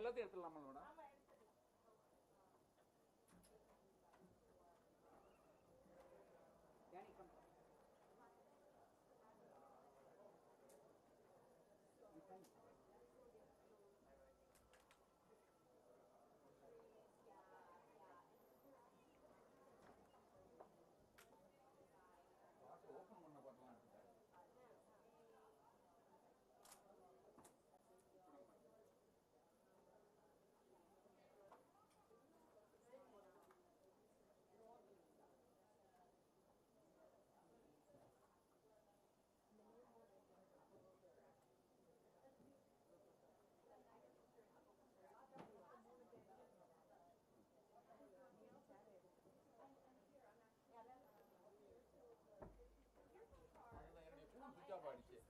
எல்லாத்தையும் எடுத்துடலாமா madam? Open பண்ண பார்க்கலாம். Good job, Ajay.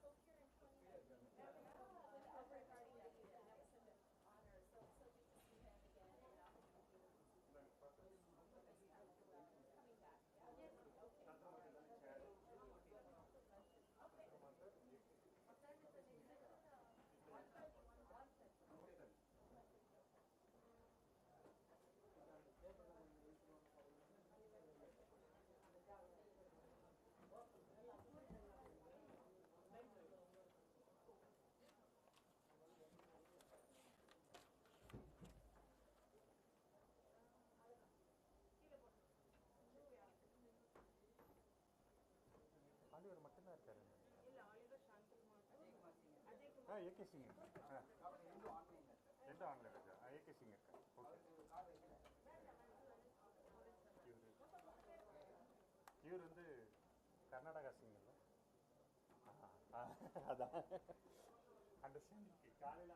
ஆலிவர் மட்டும்தான் இருக்காரு. ஏகே சிங் ரெண்டு ஆன்லைன் இருக்கா? ஏகே சிங் இருக்கா? ஓகே. இவர் வந்து கர்நாடகா சிங் இல்லை? அதான் அண்டர்ஸ்டாண்டிங். காலையில்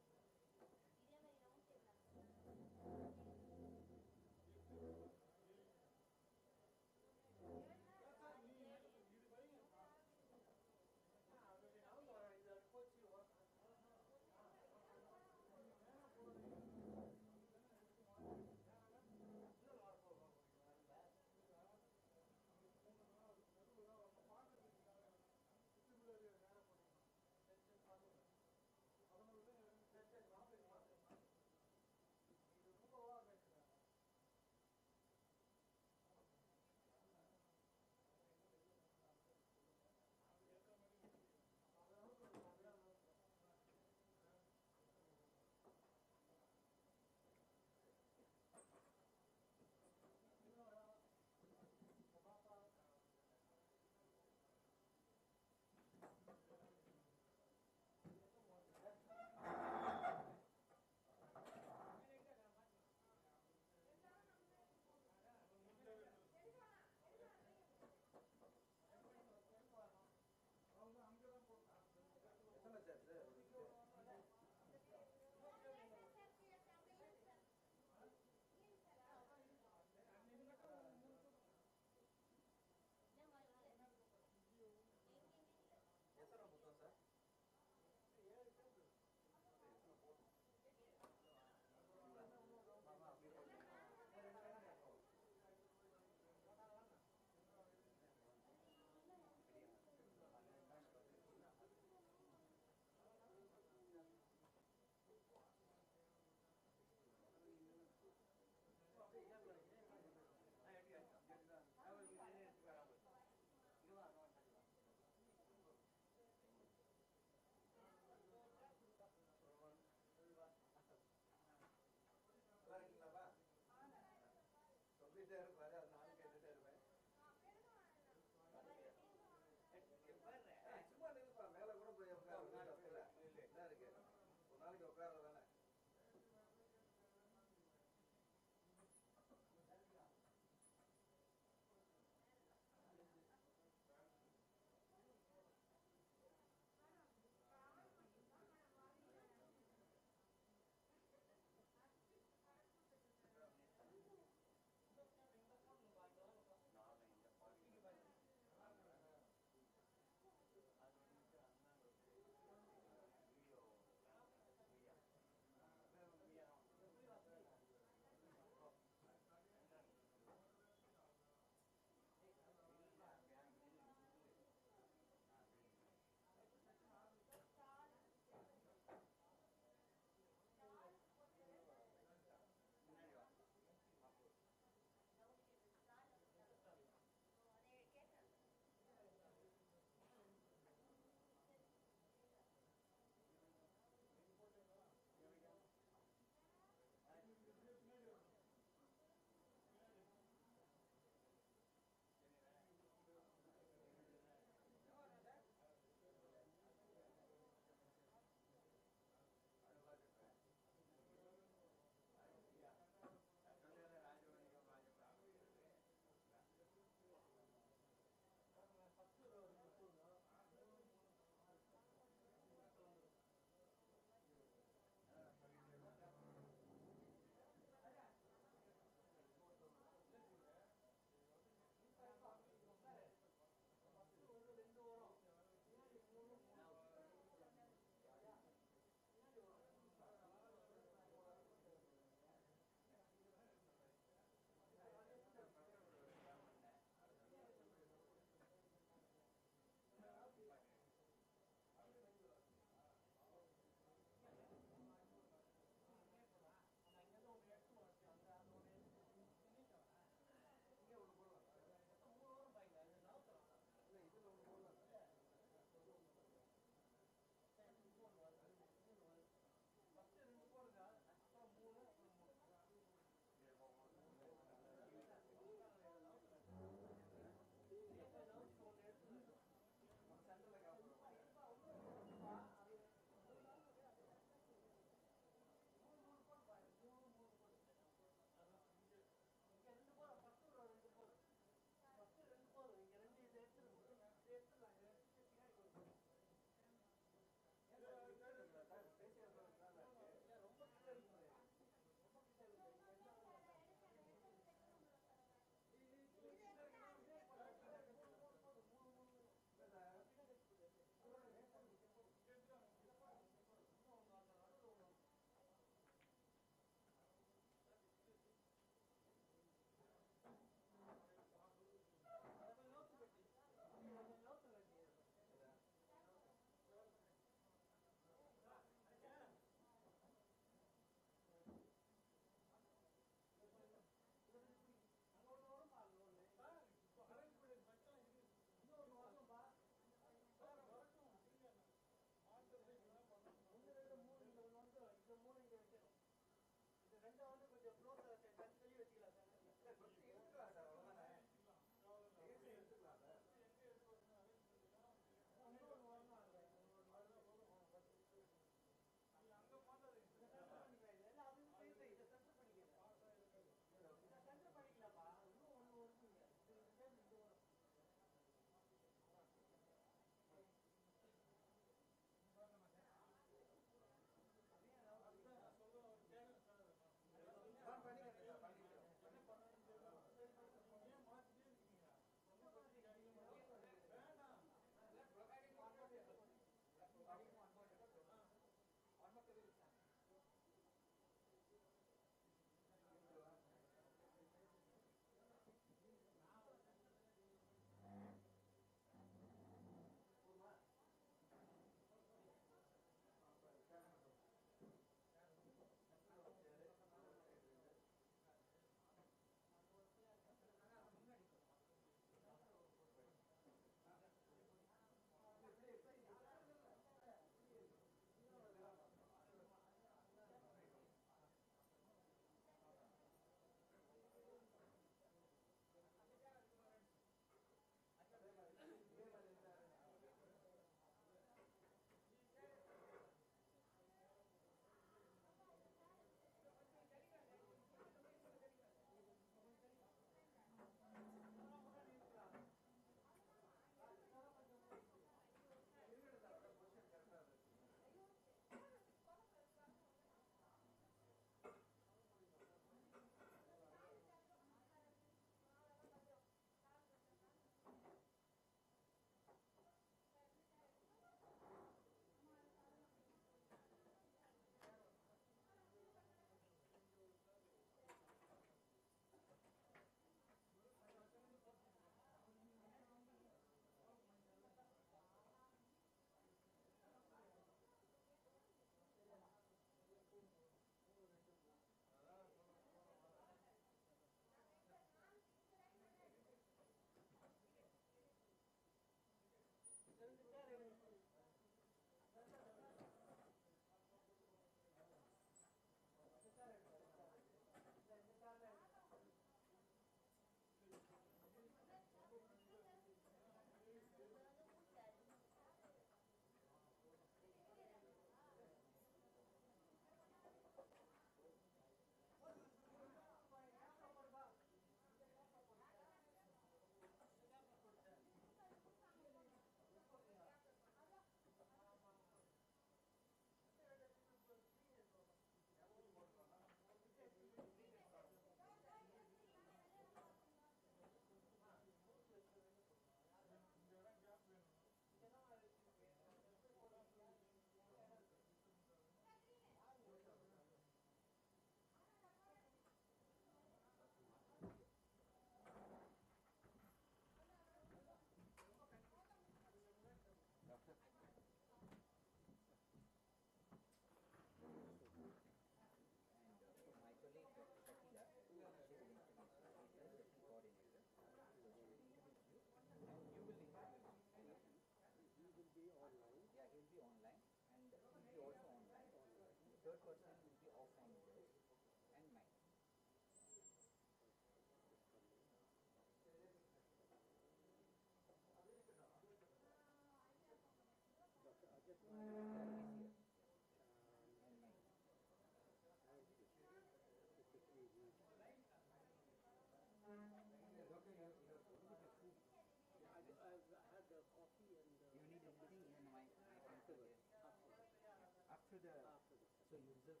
So you reserve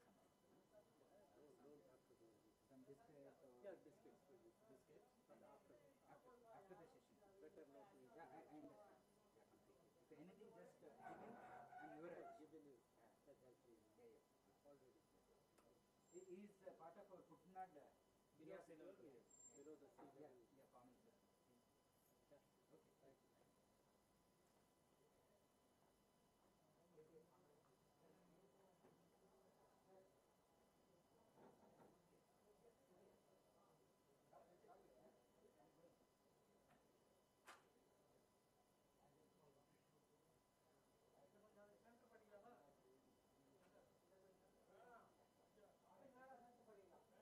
something. Some biscuits or biscuits. After the session. Better not. Yeah, I understand. Yeah, completely. So anything just give in and you are given is that helps you. Yeah. Already. It is part of our footnote. Below the sea level. Yeah, common sense. Okay, thank you.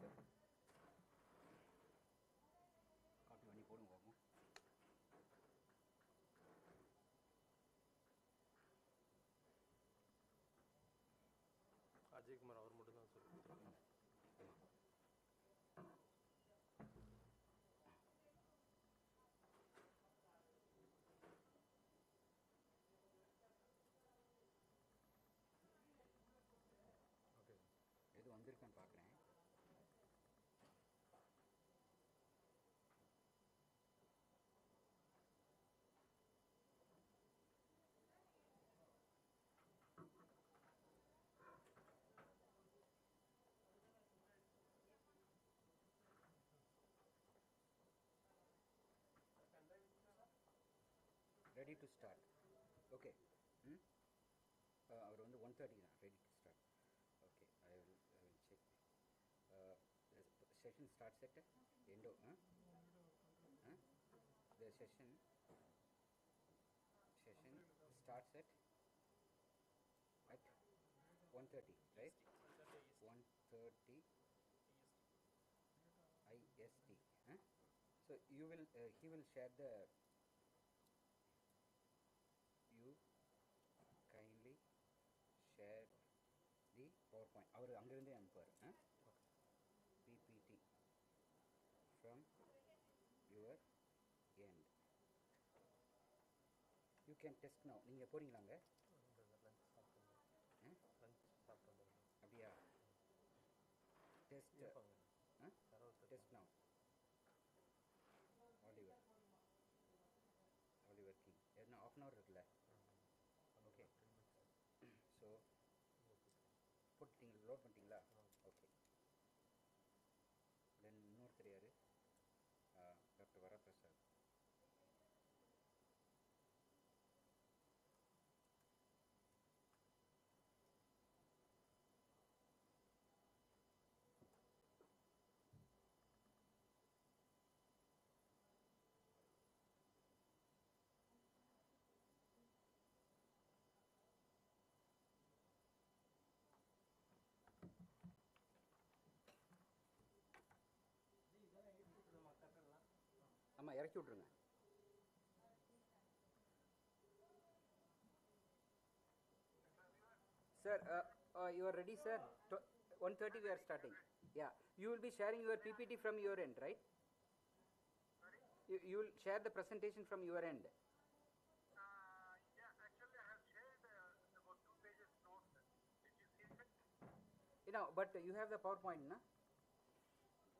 Sir copy பண்ணி போடுங்க பார்ப்போம். அஜய் குமார் அவர் மட்டும் தான் சொல்லி கொடுத்துருக்காங்க. Okay எது வந்திருக்கான்னு பார்க்குறேன். Ready to start. ஓகே. அவர் வந்து 1:30 தான் ready to start. Okay, I will check. Session starts at end of the session starts at 1:30, right? 1:30 IST. So you will he will share the you kindly share the PowerPoint. அவர் அங்கிருந்தே அனுப்புவார். PPT from your end. You can test now. நீங்கள் போறீங்களாங்க? Lunch சாப்பிட்டு அப்படியா? Test test now. Oliver King. என்ன half an hour இருக்குல்ல? Okay. So போட்டுட்டீங்களா, load பண்ணிட்டீங்களா? Okay. தென் இன்னொருத்தர் யார்? டாக்டர் வரப்பிரசாத். ஆமாம், இறக்கி விட்ருங்க. Sir, you are ready, sir? 1:30 we are starting. Yeah, you will be sharing your PPT from your end, right? Sorry? You will share the presentation from your end. Yeah, actually I have shared about 2 pages notes. Did you see it? You know, but you have the PowerPoint, na?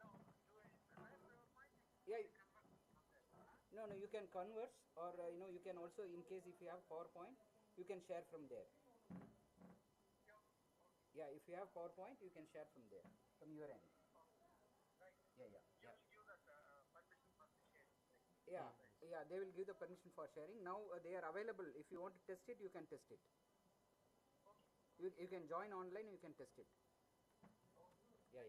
No, do I have PowerPoint? Yeah. No, you can converse, or you can also, in case if you have PowerPoint, you can share from there. Yeah, if you have PowerPoint, you can share from there, from your end. Right. Yeah. You will give that permission for the sharing. Yeah, they will give the permission for sharing. Now they are available. If you want to test it, you can test it. You can join online, you can test it. Yeah.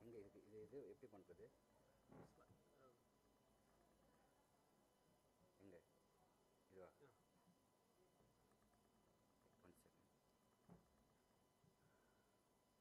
எங்கே இது எப்படி பண்ணுறது? எங்கே இதுவா? 1 second.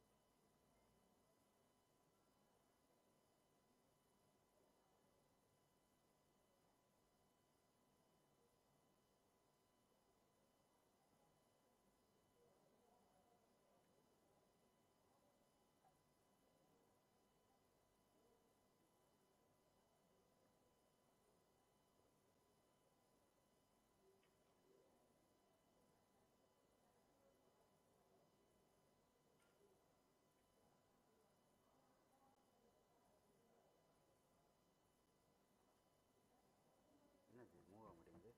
என்னது move ஆக மாட்டேங்குது?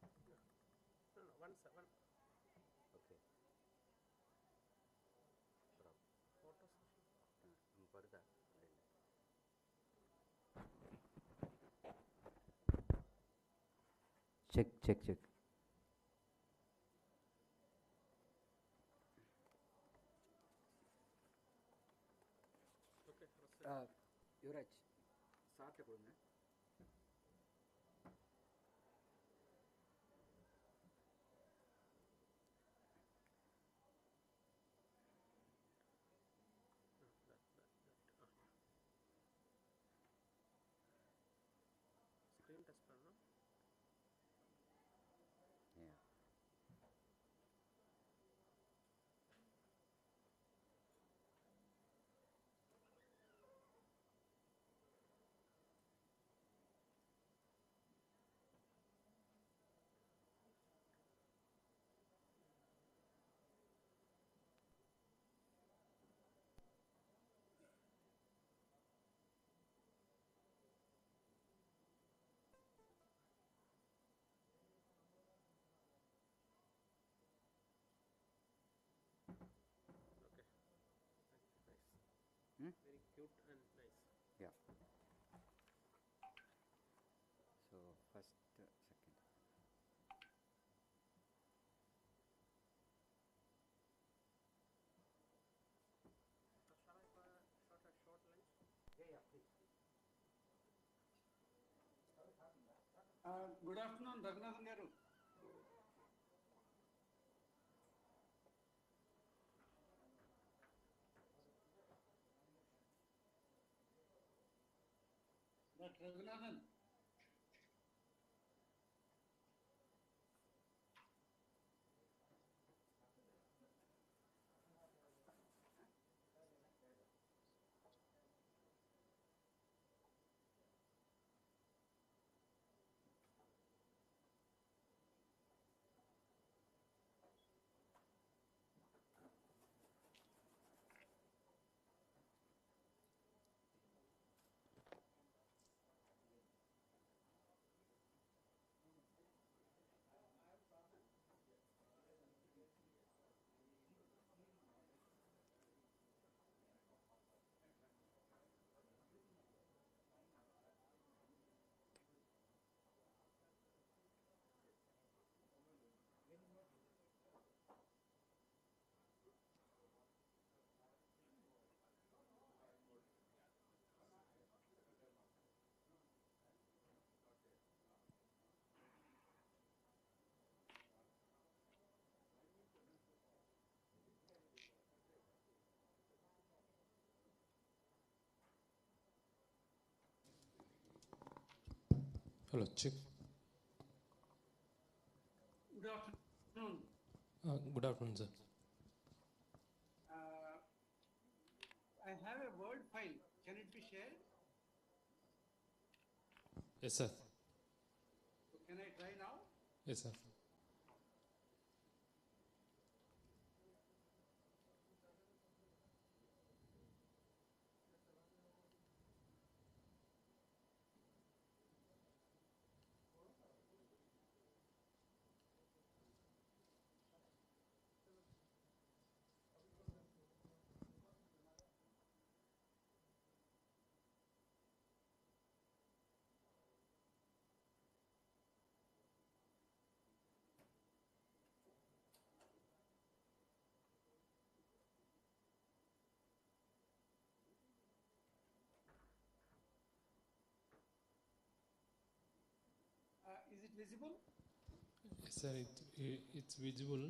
Okay. படுதா செக். யுவராஜ், சார்ட்ட கொடுங்க. Screen touch பண்ணணும். Yeah. Okay. Nice. Hmm? Very cute and nice. Yeah. So first, second. Shall I short a short lunch? Yeah, please. Good afternoon, Raghunathan garu. Dr. Raghunathan. Hello, check. Good afternoon. Good afternoon, sir. I have a Word file. Can it be shared? Yes, sir. So can I try now? Yes, sir. Is it visible? Yes, sir. It's visible.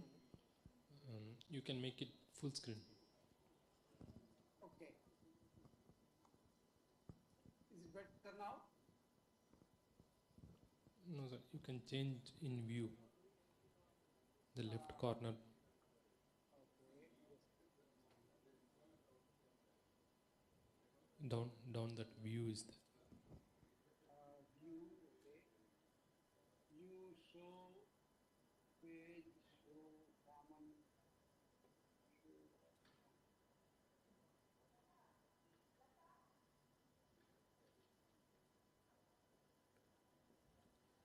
You can make it full screen. Okay. Is it better now? No, sir. You can change in view. The left corner. Okay. Down that view is there. View, okay. View, show, page, show, common, show.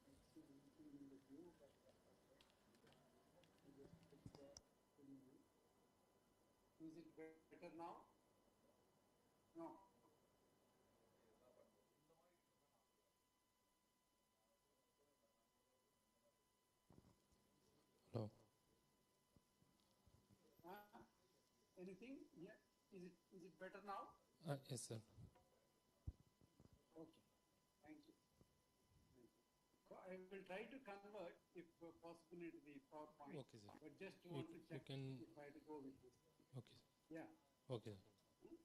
I see anything in the view, but okay. You just click the full view. Is it better now? No. No. Anything? Yeah. Is it better now? Yes, sir. Okay. I will try to convert, if possible, into the PowerPoint. Okay, sir. But just You- want to you check can- if I had to go with this. Okay, sir. Yeah, Okay. thank you.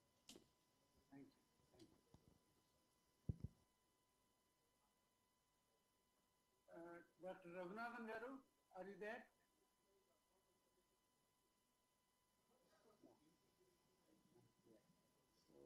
Dr. Raghunathan Garu, are you there? No. Yeah. So,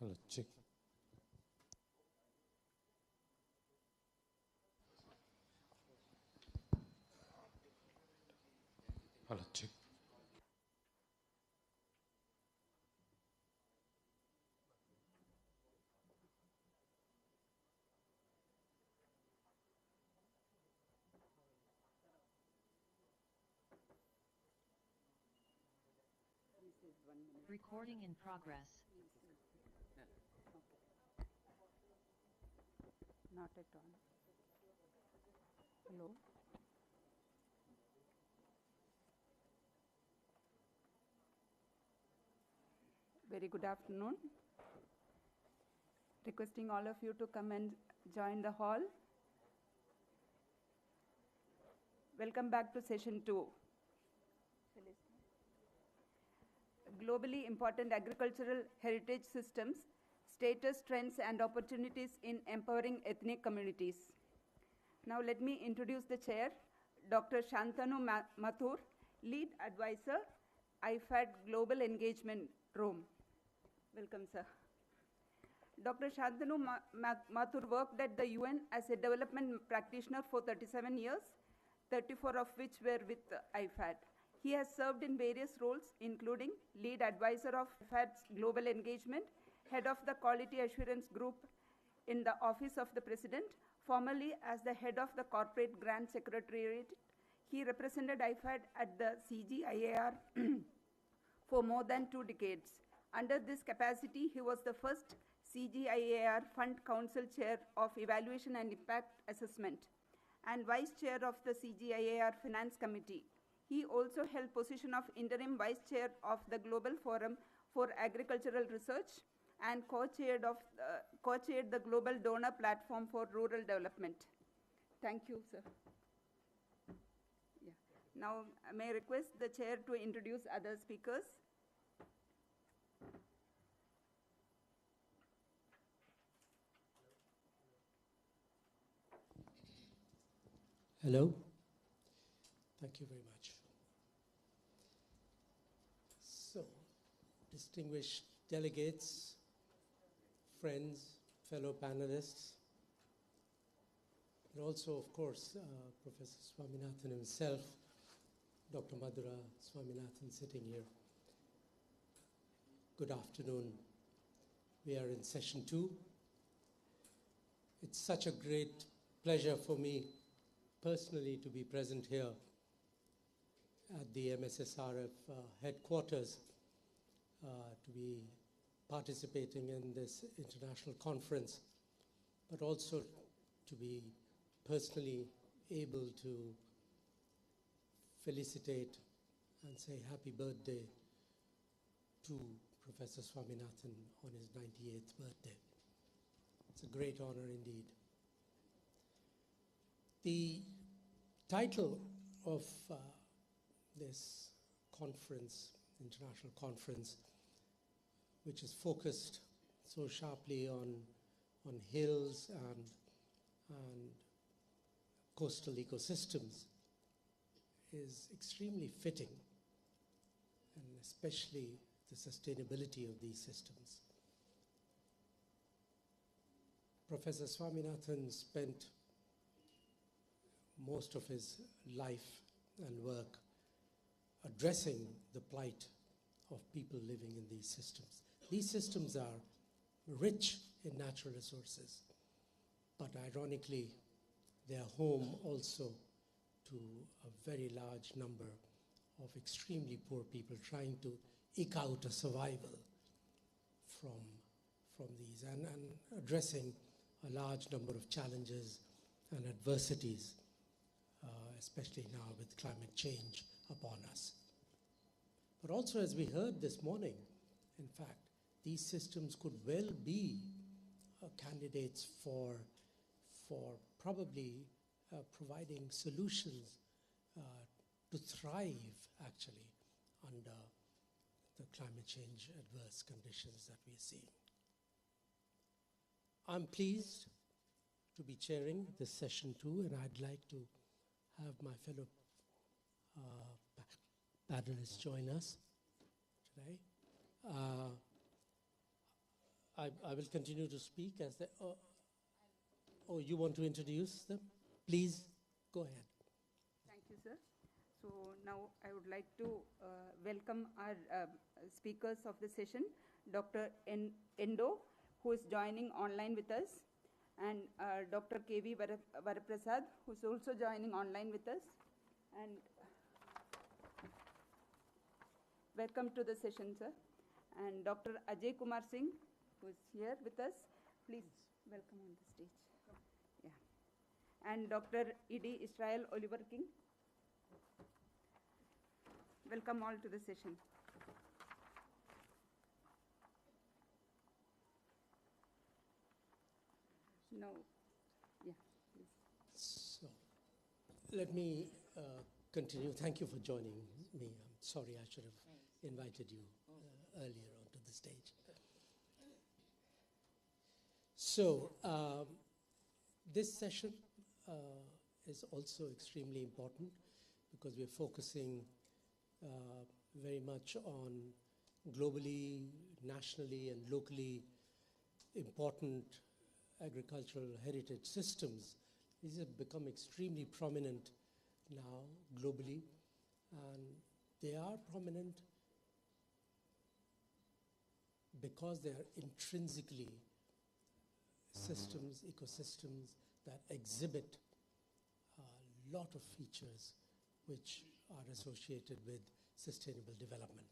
Hello, check. Hello, check. Recording in progress. Not at all. Hello. Very good afternoon. Requesting all of you to come and join the hall. Welcome back to session 2. Globally important agricultural heritage systems, status, trends, and opportunities in empowering ethnic communities. Now let me introduce the chair, Dr. Shantanu Mathur, Lead Advisor, IFAD Global Engagement, Rome. Welcome, sir. Dr. Shantanu Mathur worked at the UN as a development practitioner for 37 years, 34 of which were with IFAD. He has served in various roles, including Lead Advisor of IFAD's Global Engagement, Head of the Quality Assurance Group in the Office of the President, formerly as the Head of the Corporate Grant Secretariat. He represented IFAD at the CGIAR for more than 2 decades. Under this capacity, he was the first CGIAR Fund Council Chair of Evaluation and Impact Assessment and Vice Chair of the CGIAR Finance Committee. He also held position of Interim Vice Chair of the Global Forum for Agricultural Research and co-chaired the Global Donor Platform for Rural Development. Thank you, sir. Yeah. Now, may I request the chair to introduce other speakers? Hello. Thank you very much. So, distinguished delegates, friends, fellow panelists, and also, of course, Professor Swaminathan himself, Dr. Madhura Swaminathan sitting here. Good afternoon. We are in session 2. It's such a great pleasure for me personally to be present here at the MSSRF headquarters, to be participating in this international conference, but also to be personally able to felicitate and say happy birthday to Professor Swaminathan on his 98th birthday. It's a great honor indeed. The title of this conference, international conference, which is focused so sharply on hills and coastal ecosystems, is extremely fitting, and especially the sustainability of these systems. Professor Swaminathan spent most of his life and work addressing the plight of people living in these systems. These systems are rich in natural resources, but ironically, they are home also to a very large number of extremely poor people trying to eke out a survival from these, and addressing a large number of challenges and adversities, especially now with climate change upon us. But also, as we heard this morning, in fact, these systems could well be candidates for probably providing solutions to thrive, actually, under the climate change adverse conditions that we are seeing. I'm pleased to be chairing this session too, and I'd like to have my fellow panelists join us today. I will continue to speak as the. Oh, you want to introduce them? Please go ahead. Thank you, sir. So now I would like to welcome our speakers of the session, Dr. Endo, who is joining online with us, and Dr. K.V. Varaprasad, who is also joining online with us. And welcome to the session, sir. And Dr. Ajay Kumar Singh, who is here with us. Please welcome on the stage. Yeah. And Dr. E.D. Israel Oliver King. Welcome all to the session. Now, yeah, please. So, let me continue. Thank you for joining me. I'm sorry I should have invited you earlier onto the stage. So, this session is also extremely important because we're focusing very much on globally, nationally, and locally important agricultural heritage systems. These have become extremely prominent now globally, and they are prominent because they are intrinsically systems, ecosystems that exhibit a lot of features which are associated with sustainable development.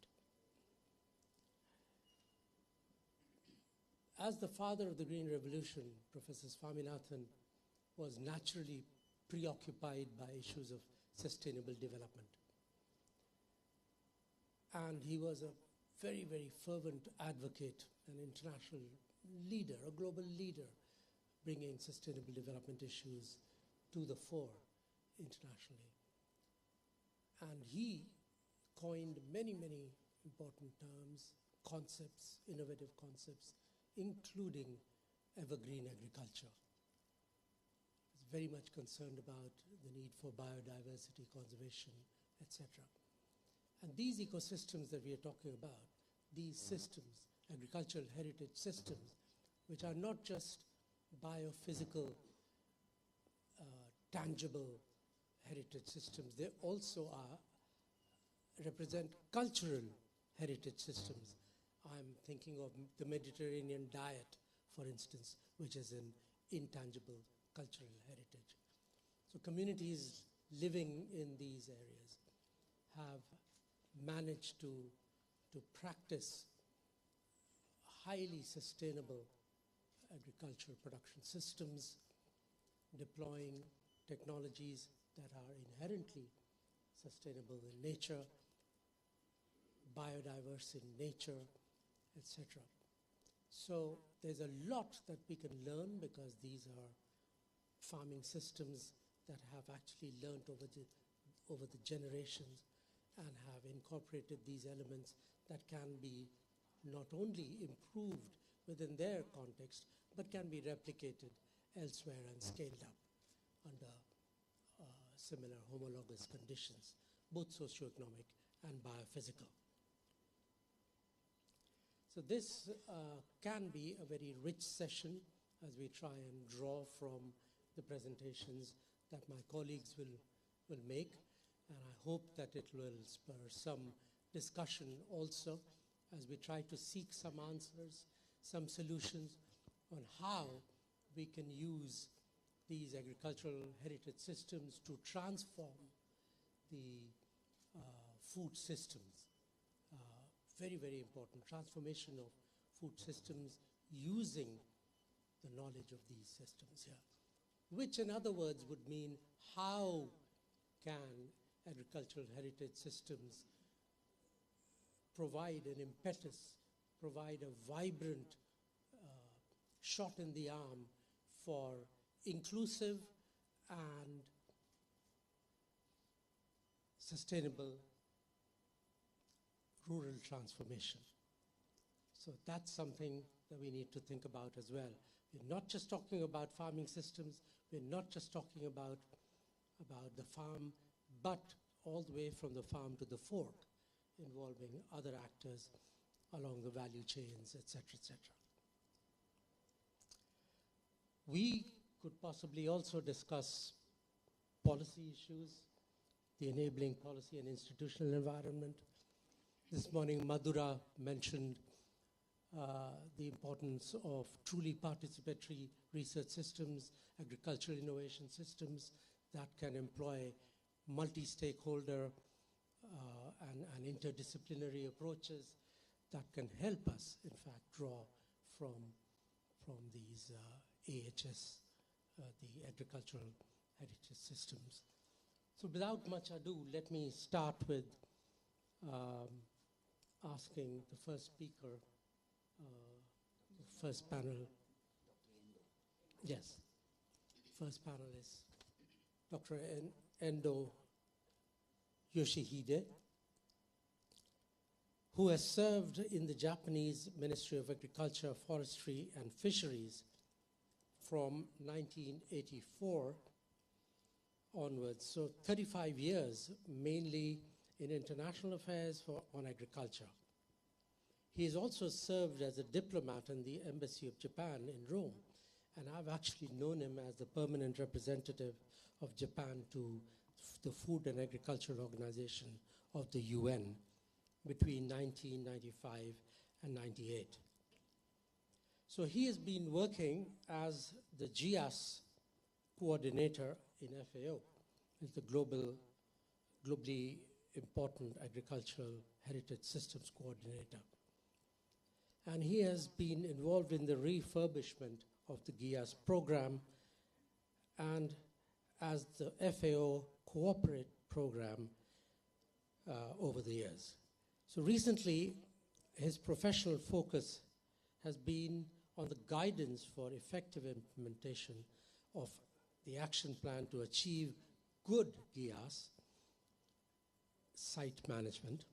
As the father of the Green Revolution, Professor Swaminathan was naturally preoccupied by issues of sustainable development. And he was a very, very fervent advocate, an international leader, a global leader, bringing sustainable development issues to the fore internationally. And he coined many, many important terms, concepts, innovative concepts, including evergreen agriculture. He was very much concerned about the need for biodiversity conservation, etc. And these ecosystems that we are talking about, these systems, agricultural heritage systems, which are not just biophysical, tangible heritage systems, they also represent cultural heritage systems. I'm thinking of the Mediterranean diet, for instance, which is an intangible cultural heritage. So communities living in these areas have managed to practice highly sustainable agricultural production systems, deploying technologies that are inherently sustainable in nature, biodiverse in nature, etc. So there's a lot that we can learn because these are farming systems that have actually learned over the generations and have incorporated these elements that can be not only improved within their context, but can be replicated elsewhere and scaled up under similar homologous conditions, both socioeconomic and biophysical. So this can be a very rich session as we try and draw from the presentations that my colleagues will make, and I hope that it will spur some discussion also as we try to seek some answers, some solutions on how we can use these agricultural heritage systems to transform the food systems. Very, very important transformation of food systems using the knowledge of these systems here, which in other words would mean how can agricultural heritage systems provide an impetus, provide a vibrant shot in the arm for inclusive and sustainable rural transformation. So that's something that we need to think about as well. We're not just talking about farming systems, we're not just talking about the farm, but all the way from the farm to the fork, involving other actors along the value chains, etc., etc. We could possibly also discuss policy issues, the enabling policy and institutional environment. This morning, Madhura mentioned the importance of truly participatory research systems, agricultural innovation systems that can employ multi-stakeholder and interdisciplinary approaches that can help us, in fact, draw from these AHS, the agricultural heritage systems. So without much ado, let me start with asking the first speaker, first panel. Yes, first panelist, Dr. Endo Yoshihide, who has served in the Japanese Ministry of Agriculture, Forestry, and Fisheries from 1984 onwards, so 35 years, mainly in international affairs on agriculture. He has also served as a diplomat in the Embassy of Japan in Rome, and I've actually known him as the permanent representative of Japan to the Food and Agriculture Organization of the UN between 1995 and 98. So he has been working as the GIAS coordinator in FAO, is the globally important agricultural heritage systems coordinator. And he has been involved in the refurbishment of the GIAS program and as the FAO Cooperate program over the years. So recently, his professional focus has been on the guidance for effective implementation of the action plan to achieve good GIAS site management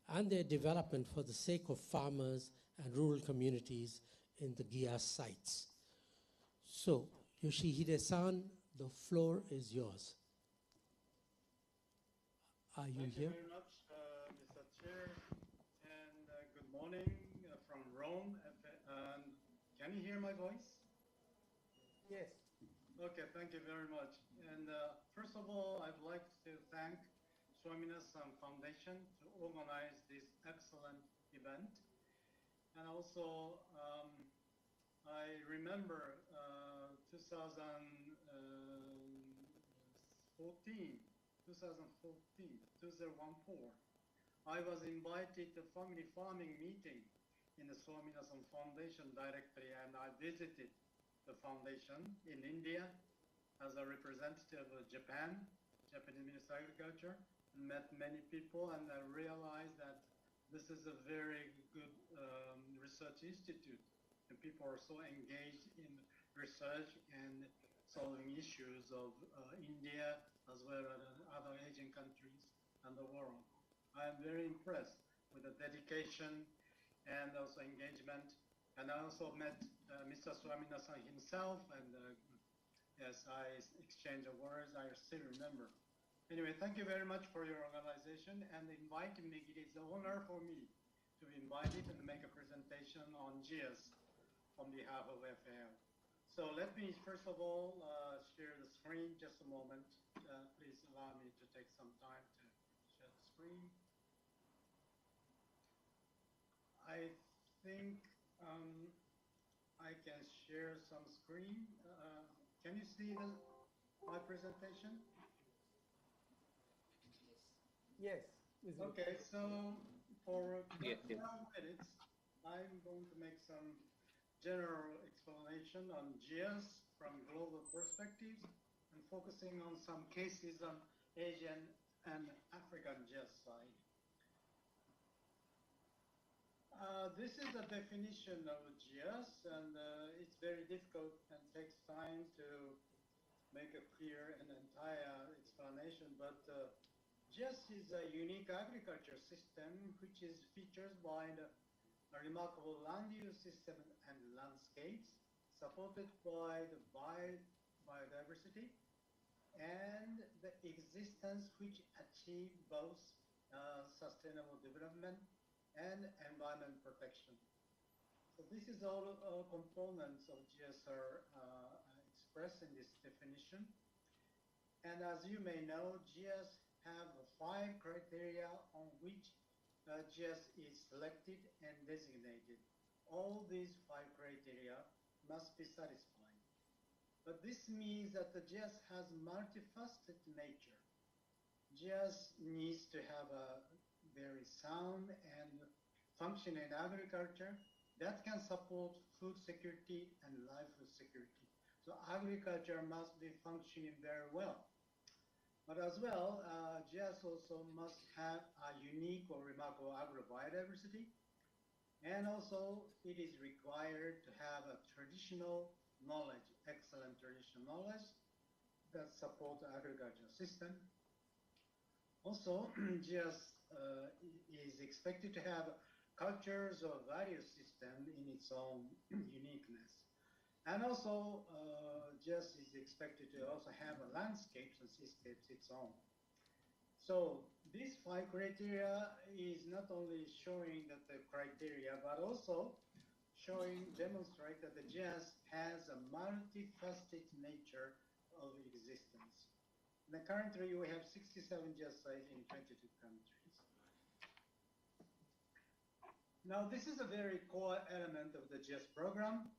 and their development for the sake of farmers and rural communities in the GIAS sites. So, Yoshihide-san, the floor is yours. Are you Thank here? you very much, Mr. Chair, and good morning from Rome. And can you hear my voice? Yes. Okay, thank you very much. And first of all, I'd like to thank Swaminathan Foundation to organize this excellent event. And also, I remember 2014, I was invited to family farming meeting in the Swaminathan Foundation directly, and I visited the foundation in India as a representative of Japanese Ministry of Agriculture, and met many people, and I realized that this is a very good research institute, and people are so engaged in research and solving issues of India as well as other Asian countries and the world. I am very impressed with the dedication and also engagement. And I also met Mr. Swaminathan himself, and yes, I exchanged words I still remember. Anyway, thank you very much for your organization and inviting me. It is an honor for me to be invited and make a presentation on GIAS on behalf of FAO. So let me first of all share the screen just a moment. Please allow me to take some time to share the screen. I think I can share some screen. Can you see my presentation? Yes. Okay, so for 12 minutes, I'm going to make some general explanation on GIAS from global perspectives and focusing on some cases on Asian and African GIAS side. This is a definition of GIAS, and it's very difficult and takes time to make a clear and entire explanation, but GIAS is a unique agriculture system which is featured by a remarkable land use system and landscapes supported by the biodiversity and the existence which achieve both sustainable development and environment protection. So this is all components of GIAS are expressed in this definition. And as you may know, GS have 5 criteria on which GS is selected and designated. All these 5 criteria must be satisfied. But this means that the GS has multifaceted nature. GS needs to have a very sound and functioning agriculture that can support food security and livelihood security. So agriculture must be functioning very well. But as well, GS also must have a unique or remarkable agrobiodiversity. And also, it is required to have a traditional knowledge, excellent traditional knowledge that support the agricultural system. Also, GS is expected to have cultures or value system in its own uniqueness. And also, GS is expected to also have a landscapes and seascapes its own. So these 5 criteria is not only showing that the criteria, but also demonstrate that the GS has a multifaceted nature of existence. And currently, we have 67 GS sites in 22 countries. Now, this is a very core element of the GS program.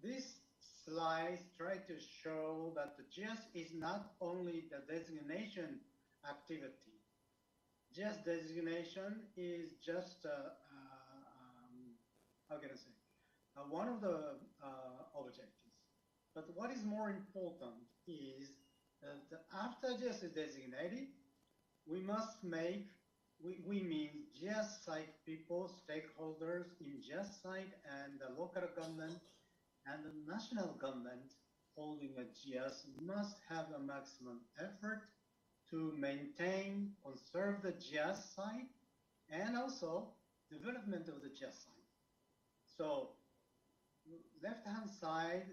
This slide tries to show that the GS is not only the designation activity. GS designation is just, how can I say, one of the objectives. But what is more important is that after GS is designated, we must make, we mean GS site people, stakeholders in GS site and the local government and the national government holding a GS must have a maximum effort to maintain, conserve the GS site, and also development of the GS site. So left-hand side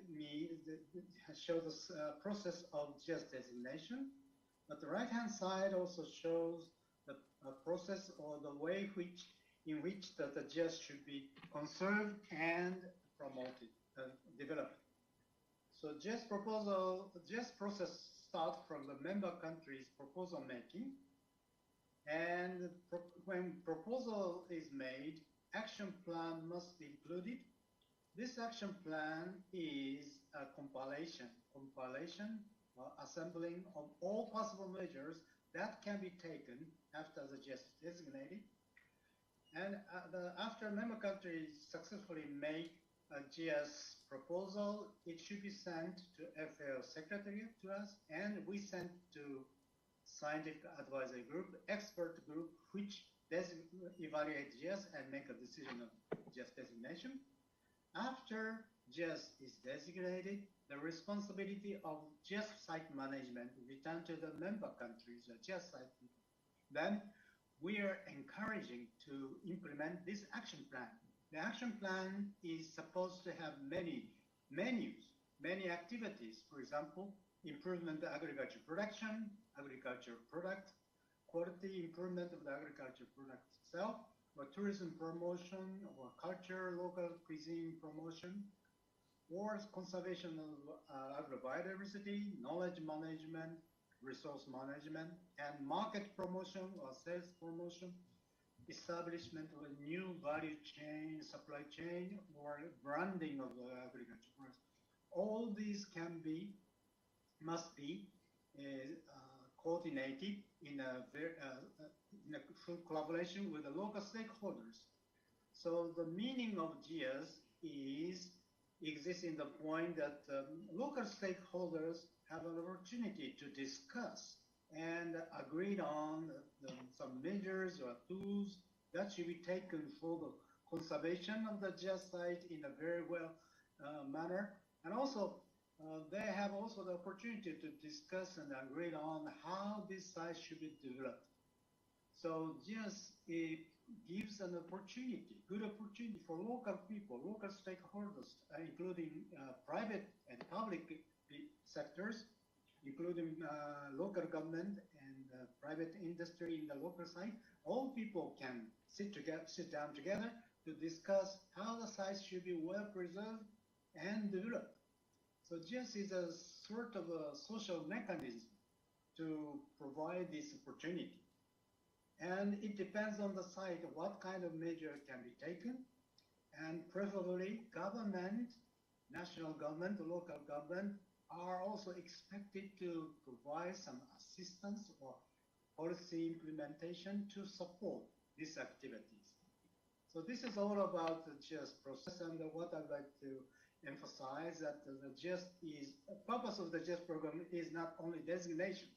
shows the process of GS designation, but the right-hand side also shows the process or the way in which the GS should be conserved and promoted, developed. So GS process starts from the member country's proposal making, and when proposal is made, action plan must be included. This action plan is a compilation or assembling of all possible measures that can be taken after the GS is designated. And after member countries successfully make a GS proposal, it should be sent to FAO Secretariat to us, and we send to scientific advisory group, expert group, which evaluate GS and make a decision of GS designation. After GS is designated, the responsibility of GS site management return to the member countries, the GS site people. Then we are encouraging to implement this action plan. The action plan is supposed to have many activities. For example, improvement of agriculture production, agriculture product, quality improvement of the agriculture product itself, or tourism promotion, or culture, local cuisine promotion, or conservation of agrobiodiversity, knowledge management, resource management, and market promotion or sales promotion, establishment of a new value chain, supply chain, or branding of the agriculture products. All these must be coordinated in a full collaboration with the local stakeholders. So the meaning of GS exists in the point that local stakeholders have an opportunity to discuss and agreed on some measures or tools that should be taken for the conservation of the GS site in a very well manner. And also, they have also the opportunity to discuss and agree on how this site should be developed. So GS gives an opportunity, good opportunity for local people, local stakeholders, including private and public sectors, including local government and private industry in the local site. All people can sit down together to discuss how the site should be well preserved and developed. So GS is a sort of a social mechanism to provide this opportunity. And it depends on the site what kind of measure can be taken, and preferably government, national government, local government are also expected to provide some assistance or policy implementation to support these activities. So this is all about the GIST process, and what I'd like to emphasize that the purpose of the GIST program is not only designation,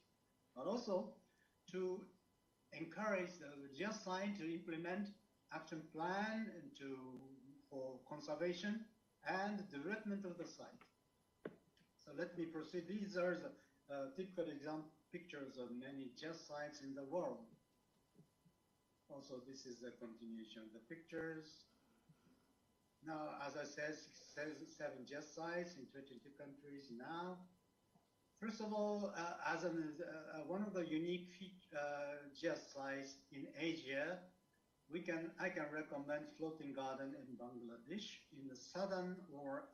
but also to encourage the GIST site to implement action plan for conservation and development of the site. So let me proceed. These are the typical pictures of many GIST sites in the world. Also, this is a continuation of the pictures. Now, as I said, 7 GIST sites in 22 countries now. First of all, as one of the unique GIST sites in Asia, I can recommend floating garden in Bangladesh in the southern or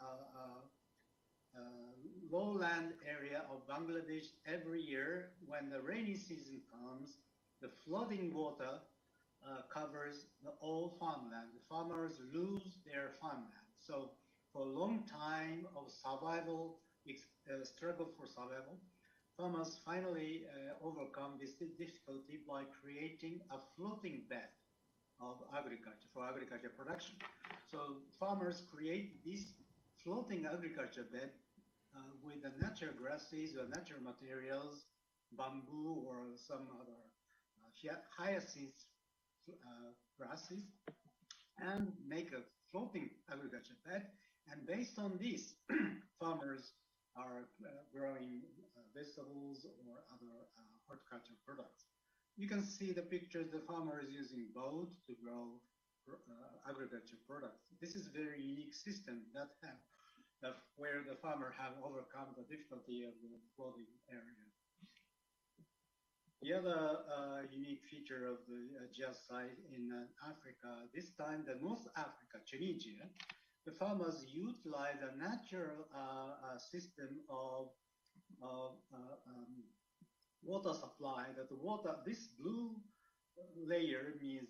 lowland area of Bangladesh. Every year, when the rainy season comes, the flooding water covers the all farmland. The farmers lose their farmland. So for a long time of survival, struggle for survival, farmers finally overcome this difficulty by creating a floating bed of agriculture for agriculture production. So farmers create this floating agriculture bed with the natural grasses or natural materials, bamboo or some other hyacinth grasses, and make a floating agriculture bed. And based on this, farmers are growing vegetables or other horticultural products. You can see the pictures. The farmer is using boat to grow agriculture products. This is a very unique system where the farmer have overcome the difficulty of the flooding area. The other unique feature of the GIST site in Africa, this time the North Africa, Tunisia, the farmers utilize a natural system of water supply. That the water, this blue layer means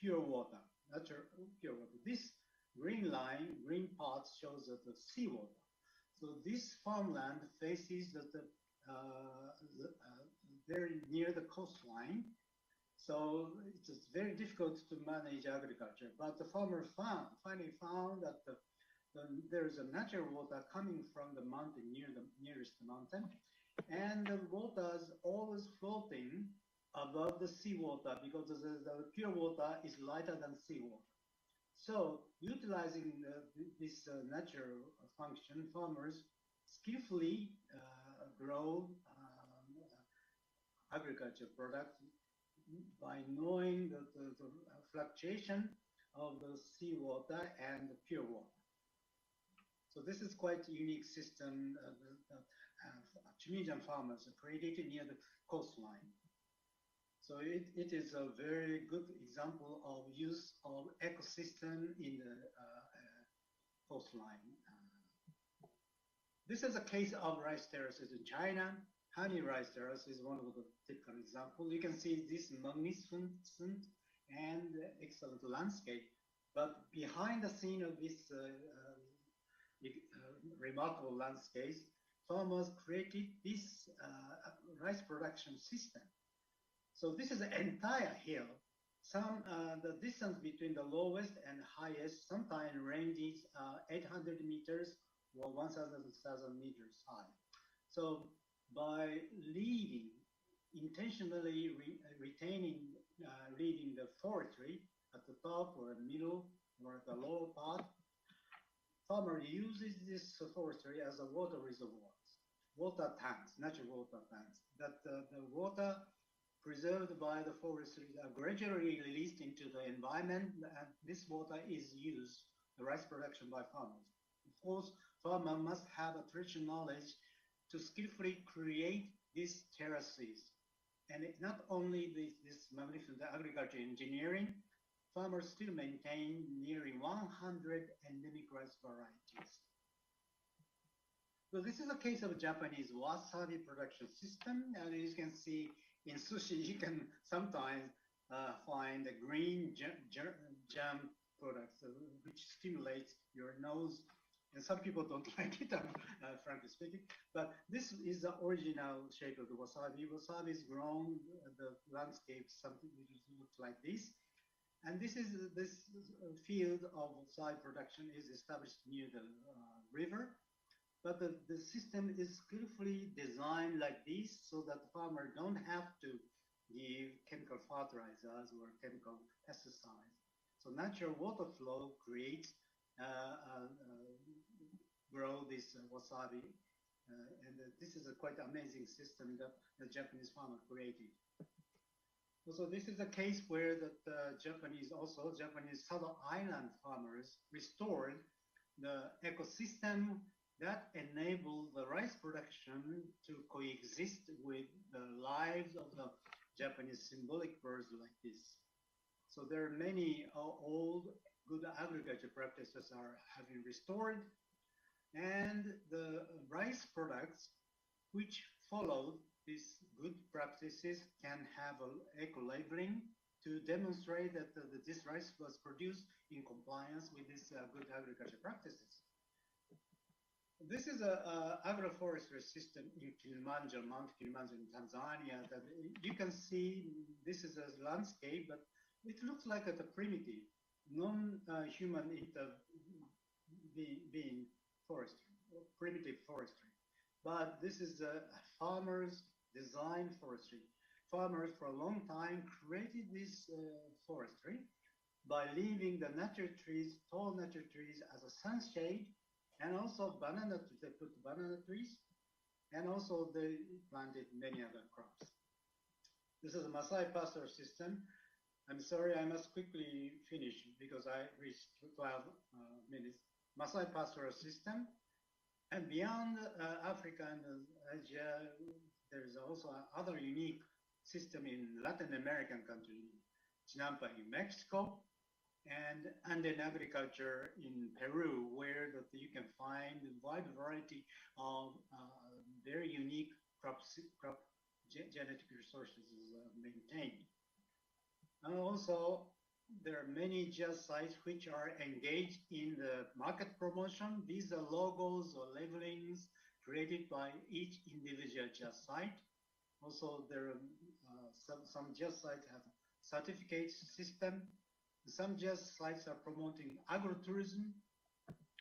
pure water, natural pure water. This green line, green part shows that the seawater. So this farmland faces very near the coastline. So it's very difficult to manage agriculture. But the farmer finally found that there is a natural water coming from the mountain, nearest mountain. And the water is always floating above the seawater because the pure water is lighter than seawater. So utilizing this natural function, farmers skillfully grow agriculture products by knowing the fluctuation of the seawater and the pure water. So this is quite a unique system that Tunisian farmers created near the coastline. So it is a very good example of use of ecosystem in the coastline. This is a case of rice terraces in China. Honey rice terrace is one of the typical examples. You can see this magnificent and excellent landscape, but behind the scene of this remarkable landscape, farmers created this rice production system. So this is an entire hill. The distance between the lowest and highest sometimes ranges 800 meters or 1,000 meters high. So by intentionally retaining, leading the forestry at the top or middle or at the lower part, farmer uses this forestry as a water reservoirs, water tanks, natural water tanks, that the water preserved by the forestry are gradually released into the environment, and this water is used, the rice production by farmers. Of course, farmer must have a traditional knowledge to skillfully create these terraces. And not only this magnificent agriculture engineering, farmers still maintain nearly 100 endemic rice varieties. So this is a case of Japanese wasabi production system, and as you can see in sushi, you can sometimes find the green jam products, which stimulates your nose. And some people don't like it, frankly speaking. But this is the original shape of the wasabi. Wasabi is grown, the landscape, something which looks like this. And this field of wasabi production is established near the river. But the system is skillfully designed like this so that the farmer don't have to give chemical fertilizers or chemical pesticides. So natural water flow creates grow this wasabi, and this is a quite amazing system that the Japanese farmer created. So this is a case where Japanese Southern Island farmers restored the ecosystem that enabled the rice production to coexist with the lives of the Japanese symbolic birds like this. So there are many old good agriculture practices have been restored, and the rice products which follow these good practices can have eco-labeling to demonstrate that this rice was produced in compliance with these good agriculture practices. This is an agroforestry system in Kilimanjaro, Mount Kilimanjaro in Tanzania. That you can see this is a landscape, but it looks like a primitive, non-human being forestry, primitive forestry. But this is a farmers' design forestry. Farmers for a long time created this forestry by leaving the natural trees, tall natural trees as a sunshade, and also they put banana trees, and also they planted many other crops. This is a Maasai pastoral system. I'm sorry, I must quickly finish because I reached 12 minutes. Maasai pastoral system, and beyond Africa and Asia, there is also another unique system in Latin American country, Chinampa in Mexico, and Andean agriculture in Peru, where you can find a wide variety of very unique crop genetic resources maintained. And also, there are many jazz sites which are engaged in the market promotion. These are logos or labelings created by each individual jazz site. Also, there are some jazz sites have certificate system. Some jazz sites are promoting agrotourism,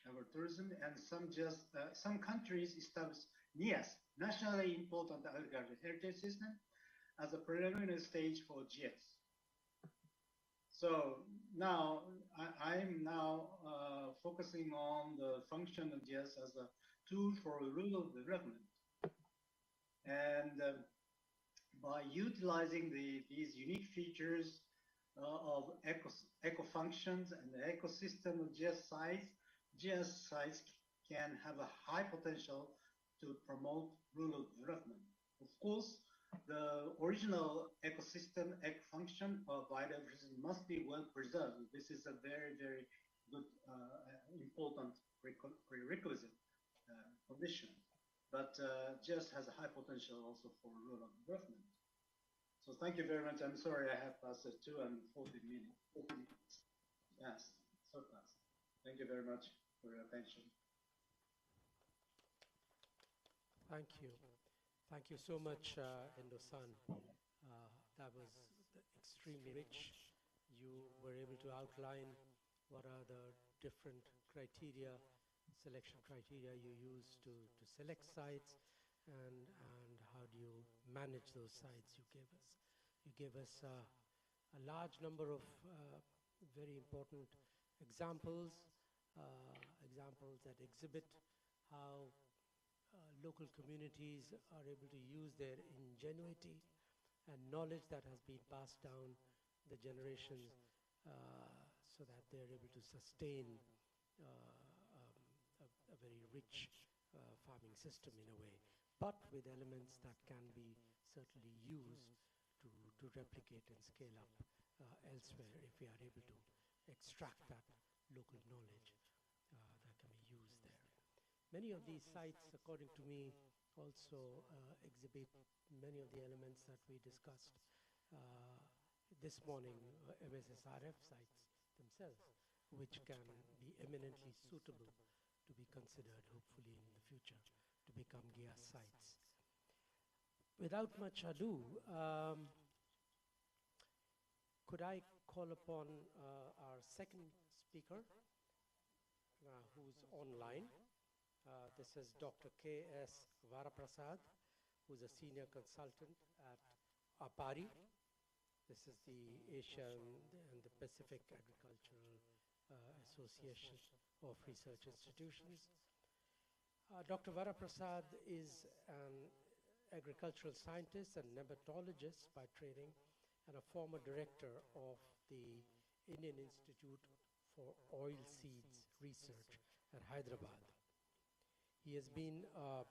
and some countries establish NIAS, nationally important agricultural heritage system, as a preliminary stage for GS. So now I'm focusing on the function of GS as a tool for rural development, and by utilizing these unique features of eco functions and the ecosystem of GS sites can have a high potential to promote rural development. Of course, the original ecosystem, function of biodiversity must be well preserved. This is a very, very good, important prerequisite condition. But just has a high potential also for rural development. So thank you very much. I'm sorry I have passed 2 and 40 minutes. Yes, so fast. Thank you very much for your attention. Thank you. Thank you so much, Endo-san. That was extremely rich. You were able to outline what are the different criteria, selection criteria you use to select sites, and how do you manage those sites you gave us. You gave us a large number of very important examples that exhibit how local communities are able to use their ingenuity and knowledge that has been passed down the generations so that they're able to sustain a very rich farming system in a way, but with elements that can be certainly used to replicate and scale up elsewhere if we are able to extract that local knowledge that can be used there. Many of these sites, according to me, also exhibit many of the elements that we discussed this morning, MSSRF sites themselves, which can be eminently suitable to be considered, hopefully in the future, to become GIAS sites. Without much ado, could I call upon our second speaker, who's online. This is Dr. K.S. Varaprasad, who's a senior consultant at APARI. This is the Asia and the Pacific Agricultural Association of Research Institutions. Dr. Varaprasad is an agricultural scientist and nematologist by training and a former director of the Indian Institute for Oilseeds Research at Hyderabad. He has been a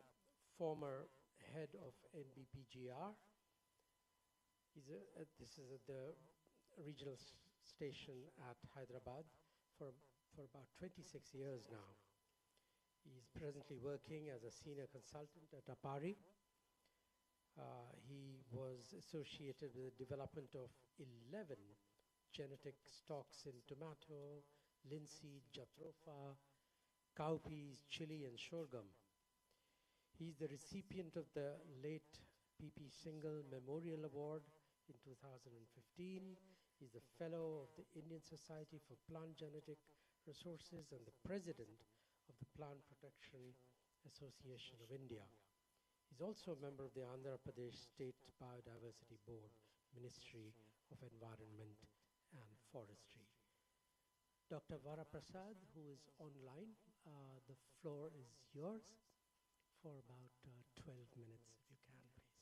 former head of NBPGR. This is at the regional station at Hyderabad for about 26 years now. He's presently working as a senior consultant at APARI. He was associated with the development of 11 genetic stocks in tomato, linseed, jatropha, cowpeas, chili, and sorghum. He's the recipient of the late P.P. Singhal Memorial Award in 2015. He's the fellow of the Indian Society for Plant Genetic Resources and the president of the Plant Protection Association of India. He's also a member of the Andhra Pradesh State Biodiversity Board, Ministry of Environment and Forestry. Dr. Varaprasad, who is online, the floor is yours for about 12 minutes, if you can, please.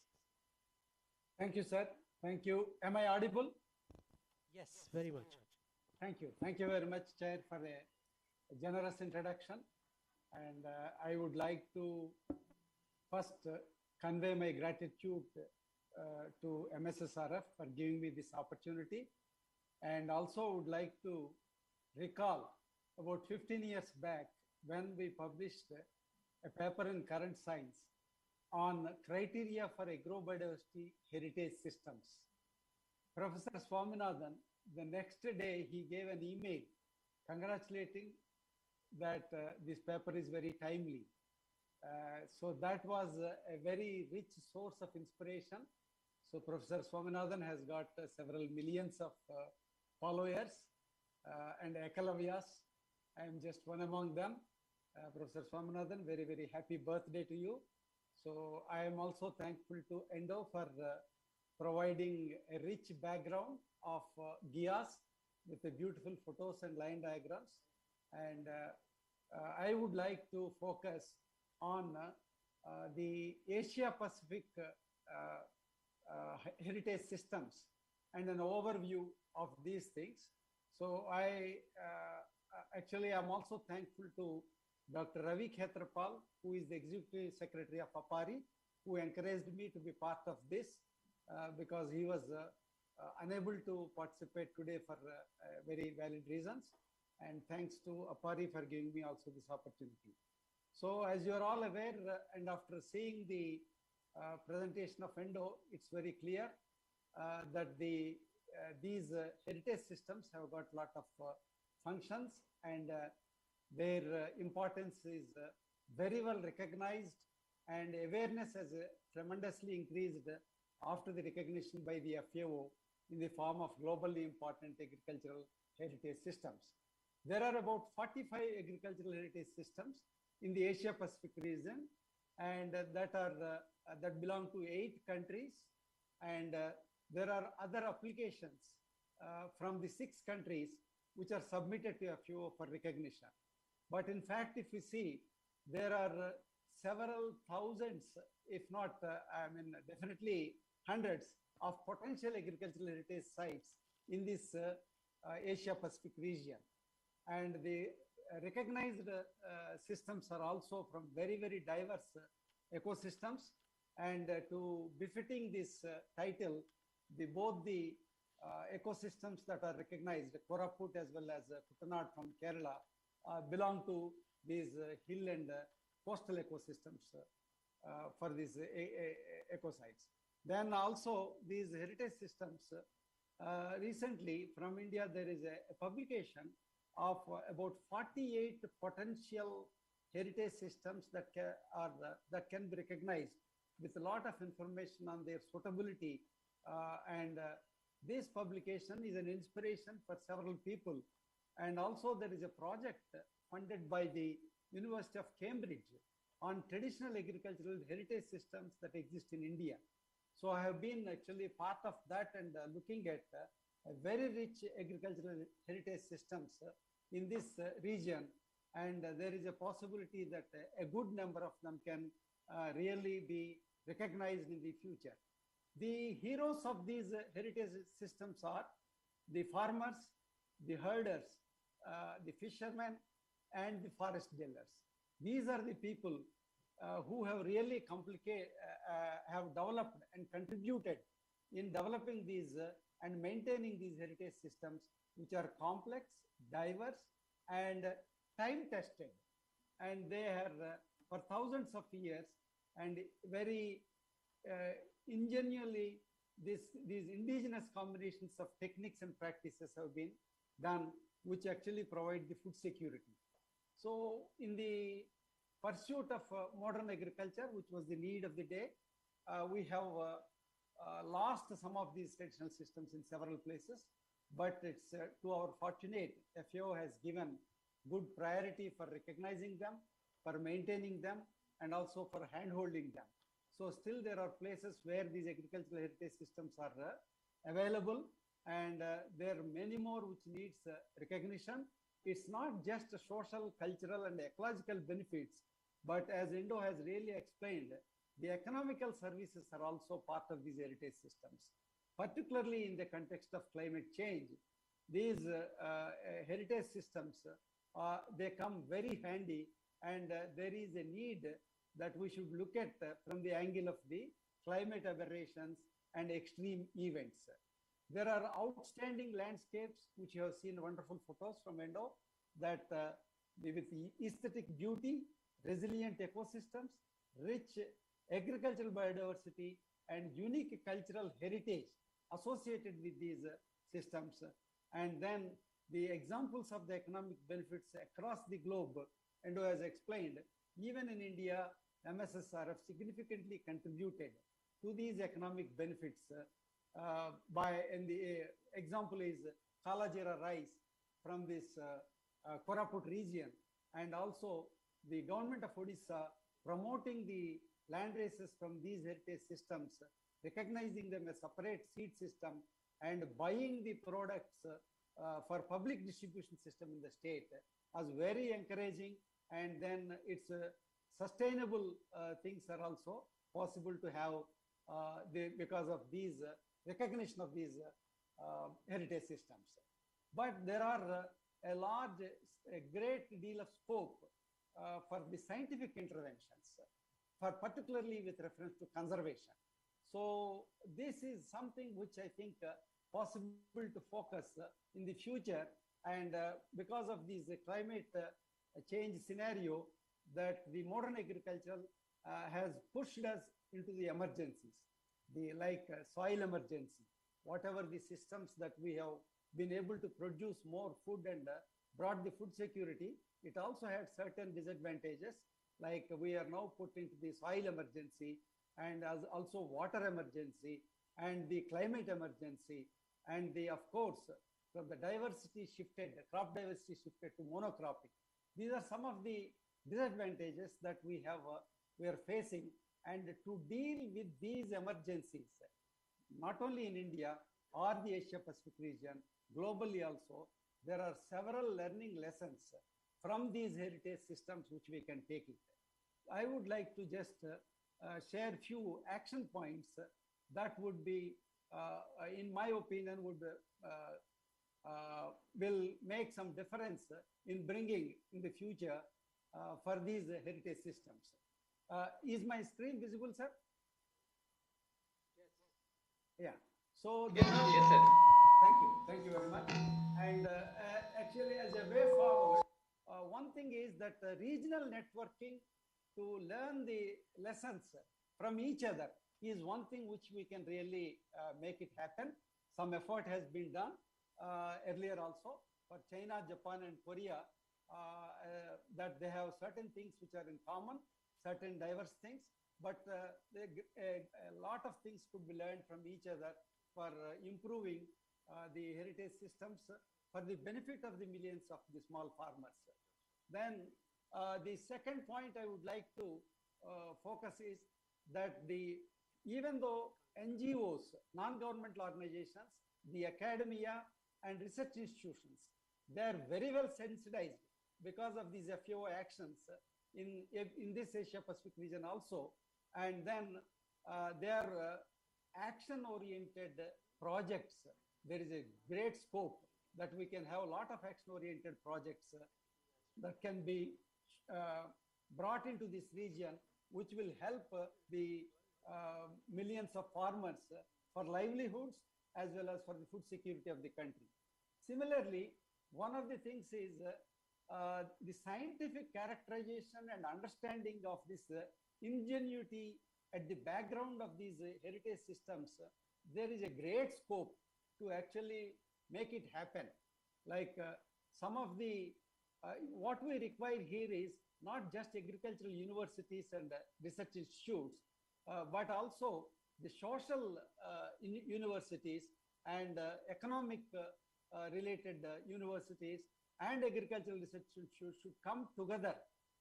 Thank you, sir. Thank you. Am I audible? Yes, very much. Thank you. Thank you very much, Chair, for a generous introduction. And I would like to first convey my gratitude to MSSRF for giving me this opportunity. And also would like to recall about 15 years back when we published a paper in Current Science on criteria for agrobiodiversity heritage systems. Professor Swaminathan, the next day he gave an email congratulating that this paper is very timely. So that was a very rich source of inspiration. So Professor Swaminathan has got several millions of followers and Ekalavyas. I am just one among them. Professor Swaminathan, very, very happy birthday to you. So I am also thankful to ENDO for providing a rich background of GIAS with the beautiful photos and line diagrams. And I would like to focus on the Asia-Pacific heritage systems and an overview of these things. So I actually am also thankful to Dr. Ravi Khetrapal, who is the Executive Secretary of APARI, who encouraged me to be part of this because he was unable to participate today for very valid reasons. And thanks to APARI for giving me also this opportunity. So as you are all aware, and after seeing the presentation of ENDO, it's very clear that these heritage systems have got a lot of functions, and their importance is very well recognized, and awareness has tremendously increased after the recognition by the FAO in the form of globally important agricultural heritage systems. There are about 45 agricultural heritage systems in the Asia-Pacific region, and that belong to 8 countries, and there are other applications from the 6 countries which are submitted to FAO for recognition. But in fact, if you see, there are several thousands, if not, definitely hundreds of potential agricultural heritage sites in this Asia-Pacific region. And the recognized systems are also from very, very diverse ecosystems. And to befitting this title, both the ecosystems that are recognized, Koraput as well as Kuttanad from Kerala, belong to these hill and coastal ecosystems for these ecosites. Then also these heritage systems, recently from India, there is a publication of about 48 potential heritage systems that can be recognized with a lot of information on their suitability. This publication is an inspiration for several people. And also there is a project funded by the University of Cambridge on traditional agricultural heritage systems that exist in India. So I have been actually part of that and looking at a very rich agricultural heritage systems in this region. And there is a possibility that a good number of them can really be recognized in the future. The heroes of these heritage systems are the farmers, the herders, the fishermen, and the forest dwellers. These are the people who have really have developed and contributed in developing these and maintaining these heritage systems, which are complex, diverse, and time-tested. And they are for thousands of years, and very ingenuously, these indigenous combinations of techniques and practices have been done, which actually provide the food security. So in the pursuit of modern agriculture, which was the need of the day, we have lost some of these traditional systems in several places, but it's to our fortunate, FAO has given good priority for recognizing them, for maintaining them, and also for hand-holding them. So still there are places where these agricultural heritage systems are available, and there are many more which needs recognition. It's not just social, cultural, and ecological benefits, but as Indo has really explained, the economical services are also part of these heritage systems. Particularly in the context of climate change, these heritage systems, they come very handy, and there is a need that we should look at from the angle of the climate aberrations and extreme events. There are outstanding landscapes, which you have seen wonderful photos from Indo, that with aesthetic beauty, resilient ecosystems, rich agricultural biodiversity, and unique cultural heritage associated with these systems. And then the examples of the economic benefits across the globe, Indo has explained, even in India, MSSRF significantly contributed to these economic benefits and the example is Kala Jeera rice from this Koraput region, and also the government of Odisha promoting the land races from these heritage systems, recognizing them as separate seed system, and buying the products for public distribution system in the state was very encouraging. And then its sustainable things are also possible to have because of these recognition of these heritage systems. But there are a great deal of scope for the scientific interventions, for particularly with reference to conservation. So this is something which I think possible to focus in the future, and because of this climate change scenario, that the modern agriculture has pushed us into the emergencies, like soil emergency, whatever the systems that we have been able to produce more food and brought the food security, it also had certain disadvantages, like we are now put into the soil emergency, and as also water emergency, and the climate emergency, and of course, from the diversity shifted, the crop diversity shifted to monocropping. These are some of the disadvantages that we are facing, and to deal with these emergencies, not only in India or the Asia Pacific region, globally also, there are several learning lessons from these heritage systems which we can take it. I would like to just share few action points that would be, in my opinion, will make some difference in bringing in the future for these heritage systems. Is my screen visible, sir? Yes. Yeah. So Yes, sir. Thank you very much. And actually, as a way forward, one thing is that regional networking to learn the lessons from each other is one thing which we can really make it happen. Some effort has been done earlier also for China, Japan, and Korea, that they have certain things which are in common, certain diverse things, but a lot of things could be learned from each other for improving the heritage systems for the benefit of the millions of the small farmers. Then the second point I would like to focus is that even though NGOs, non-governmental organizations, the academia and research institutions, they are very well sensitized because of these FAO actions in this Asia-Pacific region also. And then their action-oriented projects, there is a great scope that we can have a lot of action-oriented projects that can be brought into this region, which will help the millions of farmers for livelihoods as well as for the food security of the country. Similarly, one of the things is the scientific characterization and understanding of this ingenuity at the background of these heritage systems. There is a great scope to actually make it happen. Like some of the, what we require here is not just agricultural universities and research institutes, but also the social universities and economic related universities and agricultural research institutes should come together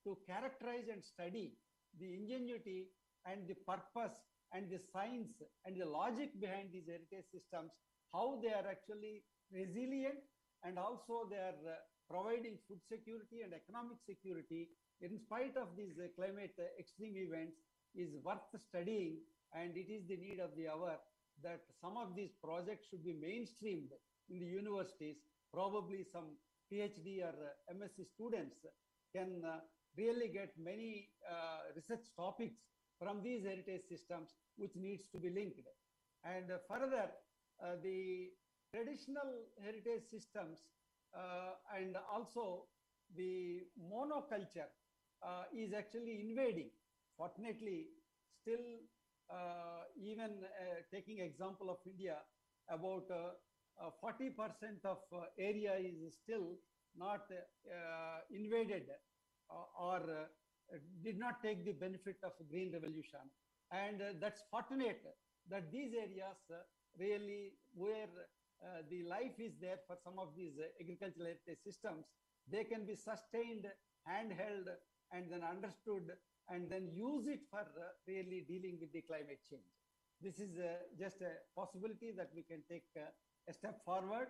to characterize and study the ingenuity and the purpose and the science and the logic behind these heritage systems, how they are actually resilient, and also they are providing food security and economic security in spite of these climate extreme events, is worth studying. And it is the need of the hour that some of these projects should be mainstreamed in the universities. Probably some PhD or MSc students can really get many research topics from these heritage systems, which needs to be linked. And further, the traditional heritage systems and also the monoculture is actually invading. Fortunately, still even taking example of India, about 40% of area is still not invaded or did not take the benefit of green revolution. And that's fortunate that these areas really where the life is there for some of these agricultural heritage systems, they can be sustained, handheld, and then understood, and then use it for really dealing with the climate change. This is just a possibility that we can take a step forward.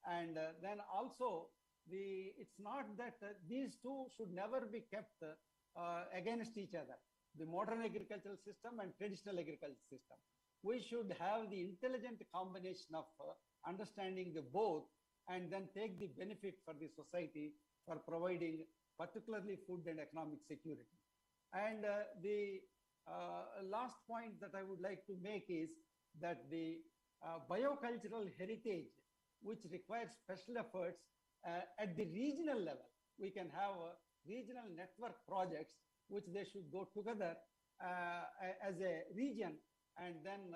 And then also, it's not that these two should never be kept against each other, the modern agricultural system and traditional agricultural system. We should have the intelligent combination of understanding the both, and then take the benefit for the society for providing particularly food and economic security. And the last point that I would like to make is that the biocultural heritage, which requires special efforts at the regional level, we can have regional network projects which they should go together as a region, and then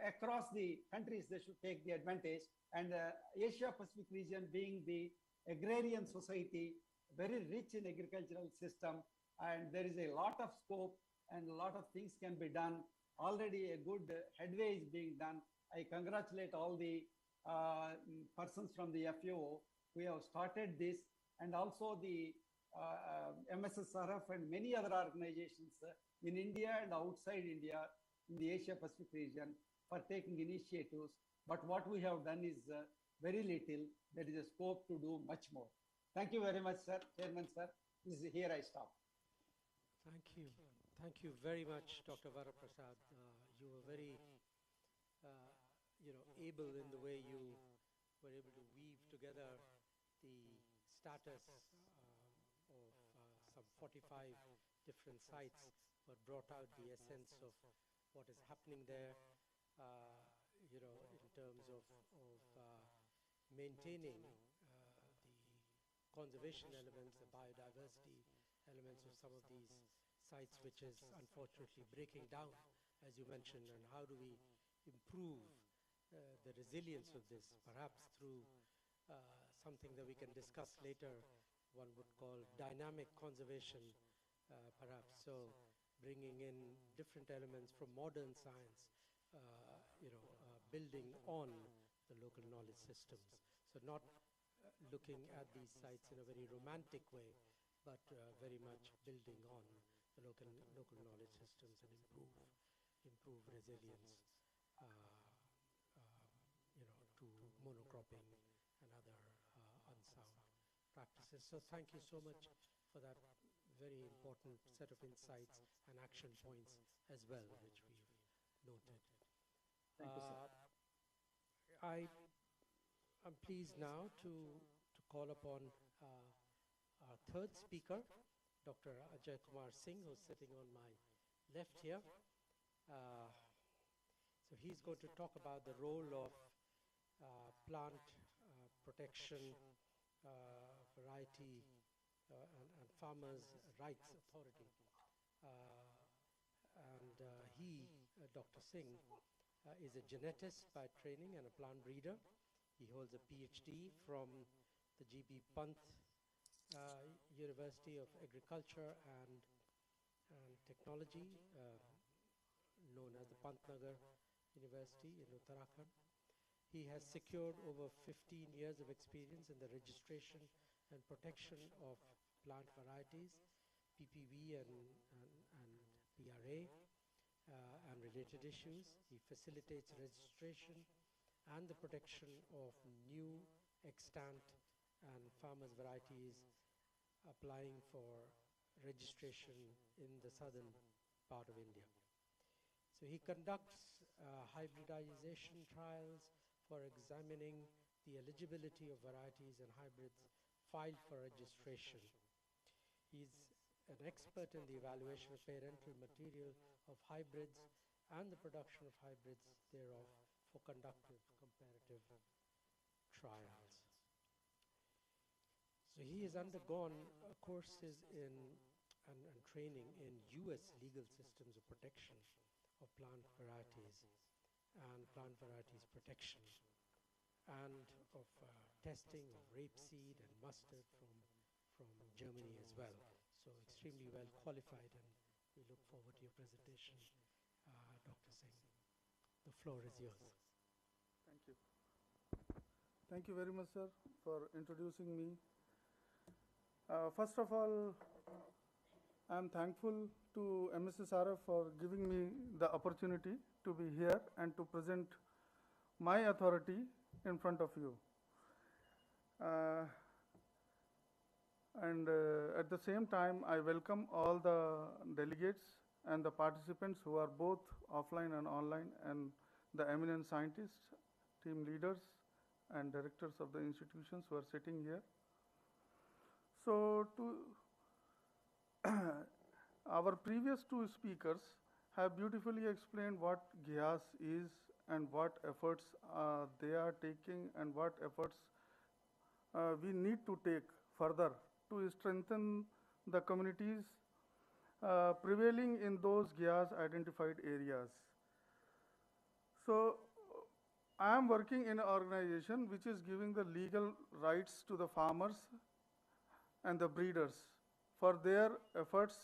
across the countries they should take the advantage. And Asia Pacific region being the agrarian society, very rich in agricultural system, and there is a lot of scope and a lot of things can be done. Already a good headway is being done. I congratulate all the persons from the FAO who have started this, and also the MSSRF and many other organizations in India and outside India, in the Asia Pacific region, for taking initiatives. But what we have done is very little. There is a scope to do much more. Thank you very much, sir. Chairman, sir. Here I stop. Thank you. Thank you very much, Dr. Varaprasad. You were very, able in the way you were able to weave together the status of some 45 different sites, but brought out the essence of what is happening there, in terms of maintaining the conservation elements, the biodiversity elements of some of these sites which is unfortunately breaking down, as you mentioned, and how do we improve the resilience of this, perhaps through something that we can discuss later, one would call dynamic conservation, perhaps. So bringing in different elements from modern science, building on the local knowledge systems. So not looking at these sites in a very romantic way, but very much building on the local knowledge systems and improve resilience, to monocropping and other unsound practices. So thank you so much for that very important set of insights and action points as well, which we've noted. Thank you, sir. I'm pleased now to call upon our third speaker, Dr. Ajay Kumar Singh, who's sitting on my left here. So he's going to talk about the role of plant protection, variety and farmers' rights authority. He, Dr. Singh, is a genetist by training and a plant breeder. He holds a PhD from the G.B. Pant University of Agriculture and Technology, known as the Pantnagar University in Uttarakhand. He has secured over 15 years of experience in the registration and protection of plant varieties, PPV and PRA, and related issues. He facilitates registration and the protection of new, extant, and farmers' varieties applying for registration in the southern part of India. So he conducts hybridization trials for examining the eligibility of varieties and hybrids filed for registration. He's an expert in the evaluation of parental material of hybrids and the production of hybrids thereof for conductive comparative trials. So he has undergone courses in and training in US legal systems of protection of plant varieties and plant varieties protection, and of testing of rapeseed and mustard from Germany as well. So extremely well qualified, and we look forward to your presentation, Dr. Singh. The floor is yours. Thank you. Thank you very much, sir, for introducing me. First of all, I'm thankful to MSSRF for giving me the opportunity to be here and to present my authority in front of you. At the same time, I welcome all the delegates and the participants who are both offline and online, and the eminent scientists, team leaders, and directors of the institutions who are sitting here. So our previous two speakers have beautifully explained what GIAS is and what efforts they are taking and what efforts we need to take further to strengthen the communities prevailing in those GIAS identified areas. So I am working in an organization which is giving the legal rights to the farmers and the breeders for their efforts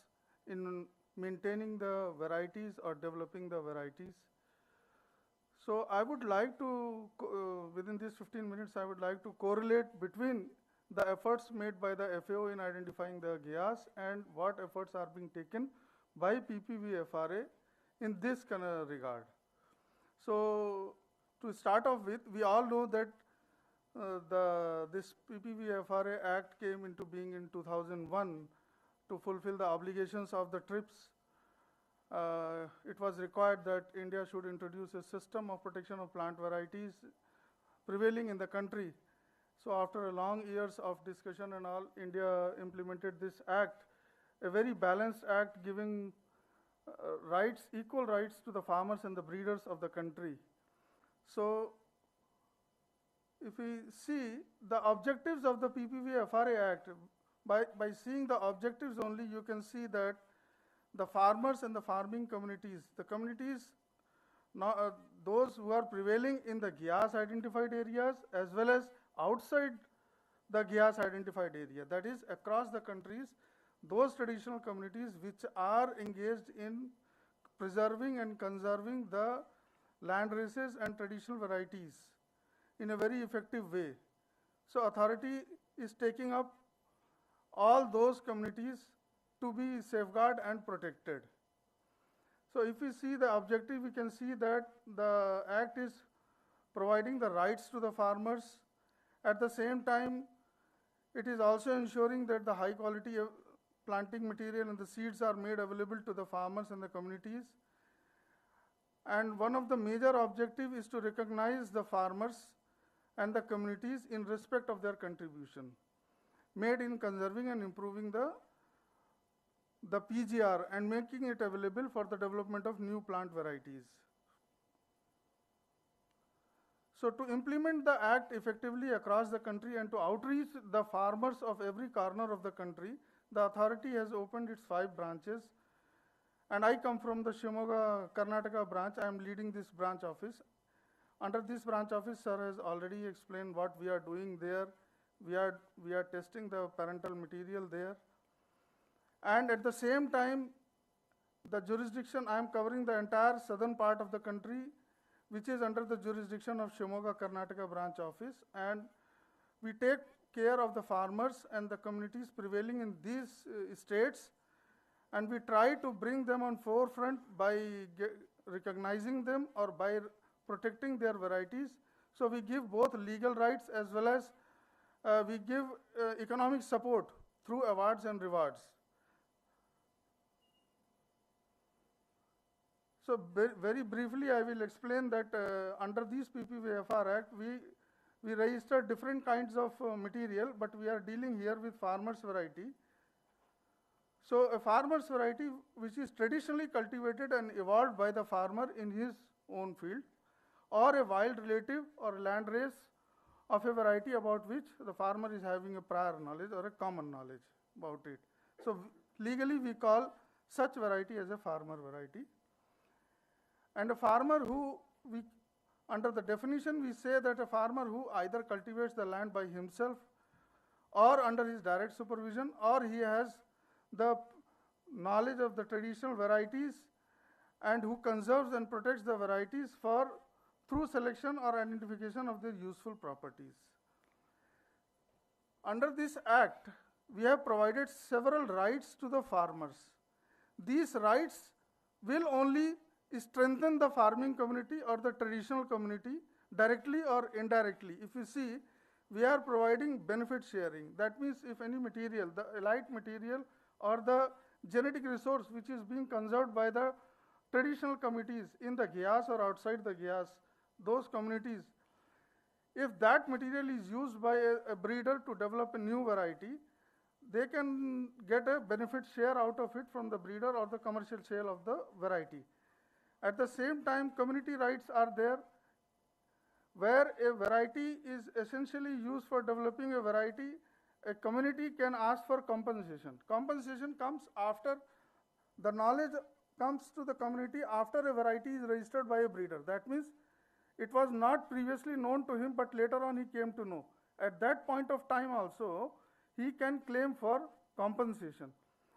in maintaining the varieties or developing the varieties. So I would like to, within these 15 minutes, I would like to correlate between the efforts made by the FAO in identifying the GIAS and what efforts are being taken by PPV-FRA in this kind of regard. So to start off with, we all know that this PPV-FRA Act came into being in 2001 to fulfill the obligations of the TRIPS. It was required that India should introduce a system of protection of plant varieties prevailing in the country. So after long years of discussion and all, India implemented this act, a very balanced act giving rights, equal rights to the farmers and the breeders of the country. So if we see the objectives of the PPV-FRA Act, by seeing the objectives only, you can see that the farmers and the farming communities, now, those who are prevailing in the GIAS identified areas as well as outside the GIAS identified area, that is across the countries, those traditional communities which are engaged in preserving and conserving the land races and traditional varieties in a very effective way. So authority is taking up all those communities to be safeguarded and protected. So if we see the objective, we can see that the Act is providing the rights to the farmers. At the same time, it is also ensuring that the high quality of planting material and the seeds are made available to the farmers and the communities. And one of the major objectives is to recognize the farmers and the communities in respect of their contribution made in conserving and improving the PGR and making it available for the development of new plant varieties. So to implement the Act effectively across the country and to outreach the farmers of every corner of the country, the authority has opened its 5 branches. And I come from the Shimoga, Karnataka branch. I am leading this branch office. Under this branch office, sir has already explained what we are doing there. We are testing the parental material there. And at the same time, the jurisdiction, I am covering the entire southern part of the country, which is under the jurisdiction of Shimoga, Karnataka branch office. And we take care of the farmers and the communities prevailing in these states. And we try to bring them on forefront by recognizing them or by protecting their varieties. So we give both legal rights as well as we give economic support through awards and rewards. So very briefly, I will explain that under this PPVFR Act, we register different kinds of material, but we are dealing here with farmer's variety. So a farmer's variety which is traditionally cultivated and evolved by the farmer in his own field, or a wild relative or land race of a variety about which the farmer is having a prior knowledge or a common knowledge about it. So legally we call such variety as a farmer variety. And a farmer who, under the definition we say that a farmer who either cultivates the land by himself or under his direct supervision, or he has the knowledge of the traditional varieties and who conserves and protects the varieties through selection or identification of their useful properties. Under this Act, we have provided several rights to the farmers. These rights will only strengthen the farming community or the traditional community directly or indirectly. If you see, we are providing benefit sharing. That means if any material, the elite material or the genetic resource which is being conserved by the traditional communities in the GIAS or outside the GIAS, those communities, if that material is used by a breeder to develop a new variety, they can get a benefit share out of it from the breeder or the commercial sale of the variety. At the same time, community rights are there, where a variety is essentially used for developing a variety. A community can ask for compensation. Compensation comes after the knowledge comes to the community after a variety is registered by a breeder. That means it was not previously known to him, but later on he came to know. At that point of time also, he can claim for compensation.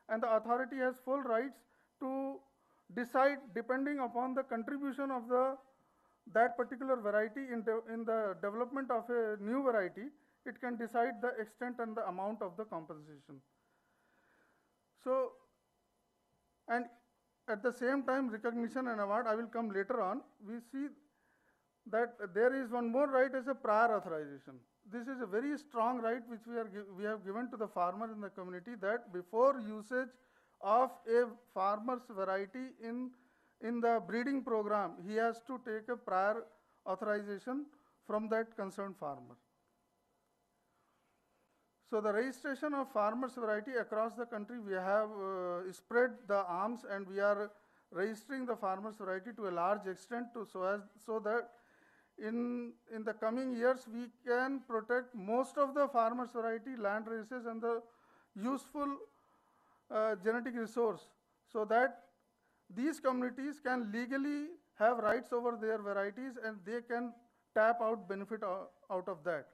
And the authority has full rights to decide, depending upon the contribution of that particular variety in the development of a new variety, it can decide the extent and the amount of the compensation. So, and at the same time, recognition and award, I will come later on. We see that there is one more right as a prior authorization. This is a very strong right which we have given to the farmer in the community, that before usage of a farmer's variety in the breeding program, he has to take a prior authorization from that concerned farmer. So the registration of farmer's variety across the country, we have spread the arms and we are registering the farmer's variety to a large extent so that in the coming years we can protect most of the farmer's variety land races and the useful genetic resource, so that these communities can legally have rights over their varieties and they can tap out benefit out of that.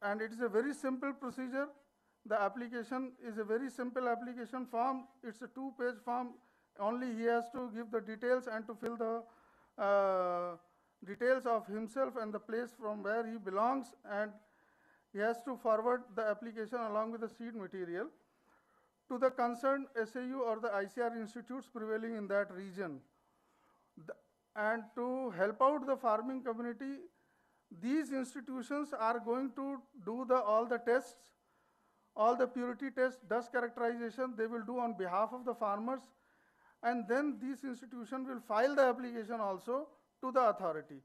And it is a very simple procedure. The application is a very simple application form. It's a 2-page form. Only he has to give the details and to fill the details of himself and the place from where he belongs, and he has to forward the application along with the seed material to the concerned SAU or the ICR institutes prevailing in that region. And to help out the farming community, these institutions are going to do all the tests, all the purity tests, dust characterization they will do on behalf of the farmers, and then these institutions will file the application also to the authority.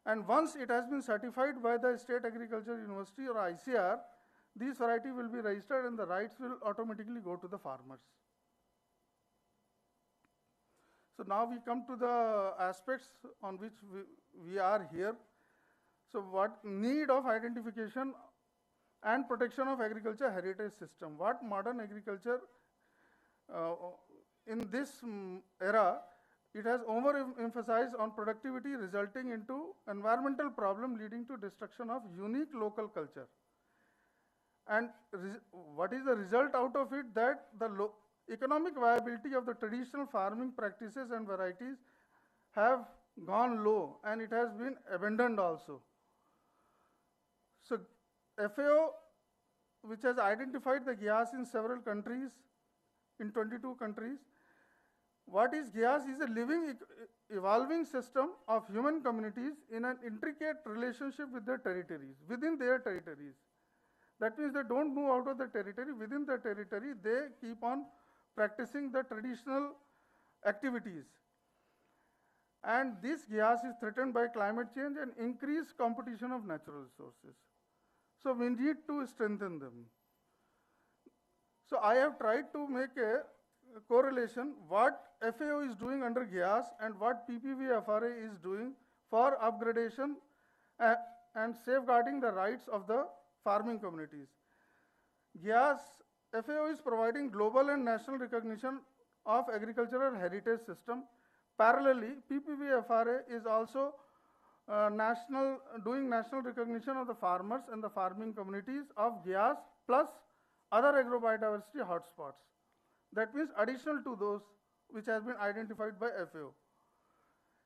And once it has been certified by the State Agriculture University or ICR, this variety will be registered and the rights will automatically go to the farmers. So now we come to the aspects on which we are here. So what need of identification and protection of agriculture heritage system? What modern agriculture in this era, it has overemphasized on productivity, resulting into environmental problem leading to destruction of unique local culture. And what is the result out of it? That the economic viability of the traditional farming practices and varieties have gone low, and it has been abandoned also. So FAO, which has identified the GIAS in several countries, in 22 countries. What is GIAS? Is a living, evolving system of human communities in an intricate relationship with their territories, within their territories. That means they don't move out of the territory. Within the territory, they keep on practicing the traditional activities. And this GIAS is threatened by climate change and increased competition of natural resources. So we need to strengthen them. So I have tried to make a correlation what FAO is doing under GIAS and what PPVFRA is doing for upgradation and safeguarding the rights of the farming communities. GIAS, FAO is providing global and national recognition of agricultural heritage system. Parallelly, PPVFRA is also doing national recognition of the farmers and the farming communities of GIAS plus other agrobiodiversity hotspots. That means additional to those which has been identified by FAO.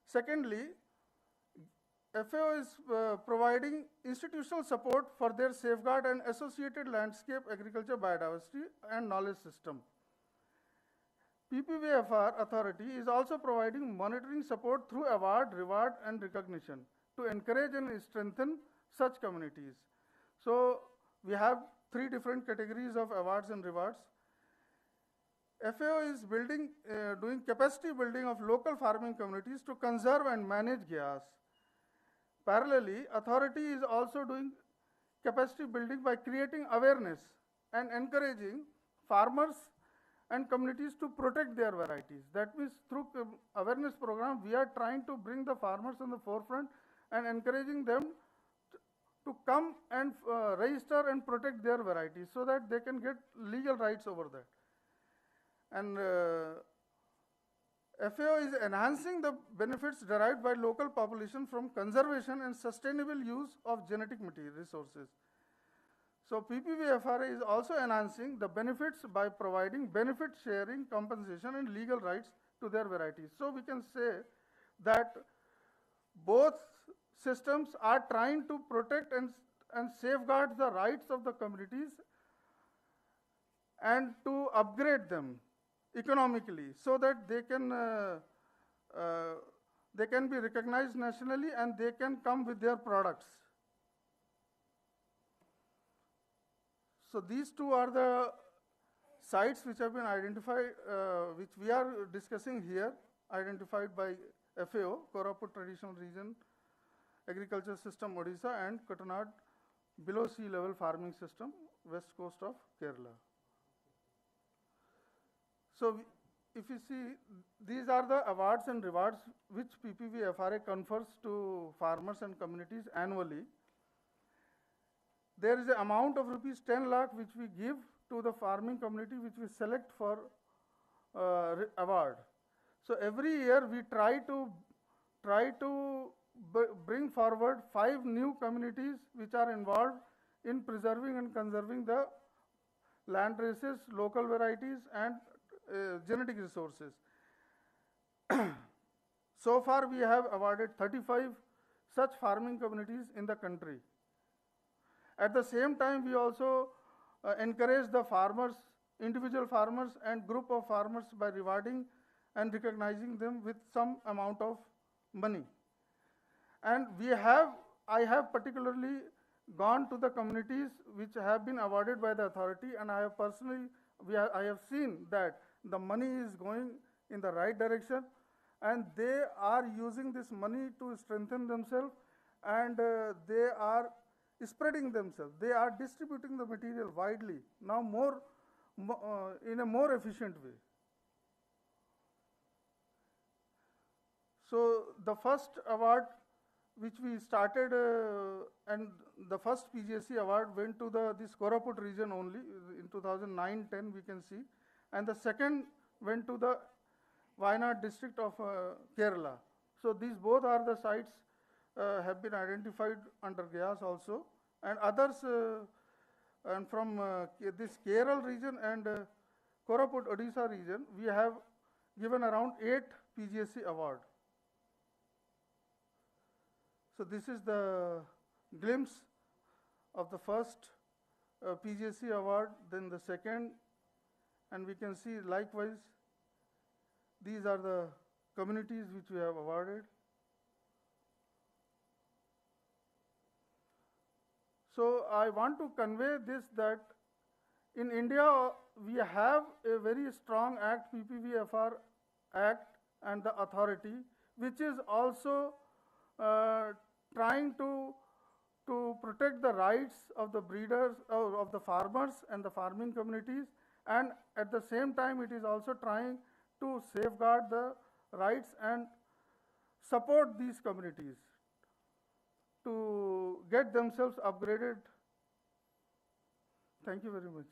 Secondly, FAO is providing institutional support for their safeguard and associated landscape agriculture biodiversity and knowledge system. PPVFR authority is also providing monitoring support through award, reward, and recognition to encourage and strengthen such communities. So we have 3 different categories of awards and rewards. FAO is doing capacity building of local farming communities to conserve and manage GIAS. Parallelly, authority is also doing capacity building by creating awareness and encouraging farmers and communities to protect their varieties. That means through awareness program, we are trying to bring the farmers on the forefront and encouraging them to come and register and protect their varieties so that they can get legal rights over that. And FAO is enhancing the benefits derived by local population from conservation and sustainable use of genetic material resources. So PPVFRA is also enhancing the benefits by providing benefit sharing, compensation, and legal rights to their varieties. So we can say that both systems are trying to protect and safeguard the rights of the communities and to upgrade them economically so that they can be recognized nationally and they can come with their products. So these 2 are the sites which have been identified, which we are discussing here, identified by FAO, Koraput Traditional Region, Agriculture System Odisha, and Katanad Below Sea Level Farming System, West Coast of Kerala. So if you see, these are the awards and rewards which PPVFRA confers to farmers and communities annually. There is an amount of rupees 10 lakh which we give to the farming community which we select for award. So every year we try to bring forward 5 new communities which are involved in preserving and conserving the land races, local varieties, and genetic resources. So far, we have awarded 35 such farming communities in the country. At the same time, we also encourage the farmers, individual farmers, and group of farmers by rewarding and recognizing them with some amount of money. And I have particularly gone to the communities which have been awarded by the authority, and I have personally, I have seen that the money is going in the right direction, and they are using this money to strengthen themselves, and they are spreading themselves. They are distributing the material widely, now in a more efficient way. So the first award which we started, and the first PGSC award went to this Koraput region only in 2009-10, we can see, and the second went to the Wayanad district of Kerala. So these both are the sites have been identified under GIAS also, and others, and from this Kerala region and Koraput Odisha region, we have given around 8 PGSC awards. So this is the glimpse of the first PGSC award, then the second, and we can see likewise these are the communities which we have awarded. So I want to convey this, that in India we have a very strong act, PPVFR Act, and the authority, which is also trying to protect the rights of the breeders, of the farmers and the farming communities, and at the same time it is also trying to safeguard the rights and support these communities to get themselves upgraded. Thank you very much.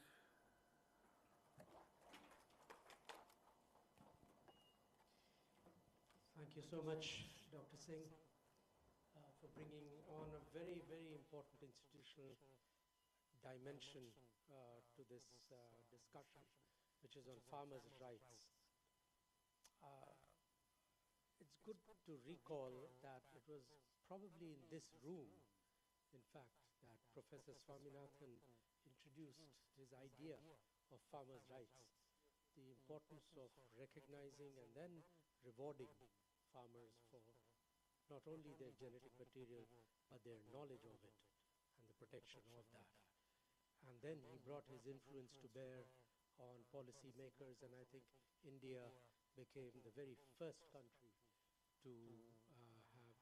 Thank you so much, Dr. Singh, for bringing on a very, very important institutional dimension to this discussion, which is on farmers' rights. It's good to recall that it was probably in this room, in fact, that Professor Swaminathan introduced his idea of farmers' rights, the importance of recognizing and then rewarding farmers for not only their genetic material, but their knowledge of it and the protection of that. And then he brought his influence to bear on policy makers, and I think India became the very first country to have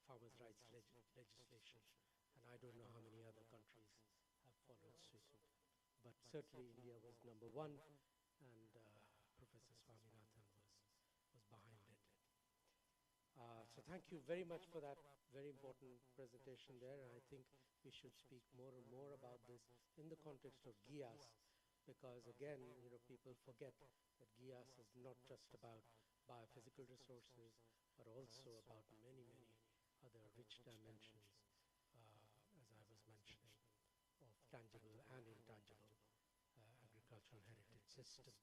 farmers' rights legislation. And I don't know how many other countries have followed suit. But certainly India was number one, and Professor Swaminathan was behind it. So thank you very much for that very important presentation there. And I think we should speak more and more about this in the context of GIAS, because again, people forget that GIAS is not just about biophysical resources, but also about many, many other rich dimensions, as I was mentioning, of tangible and intangible agricultural heritage systems.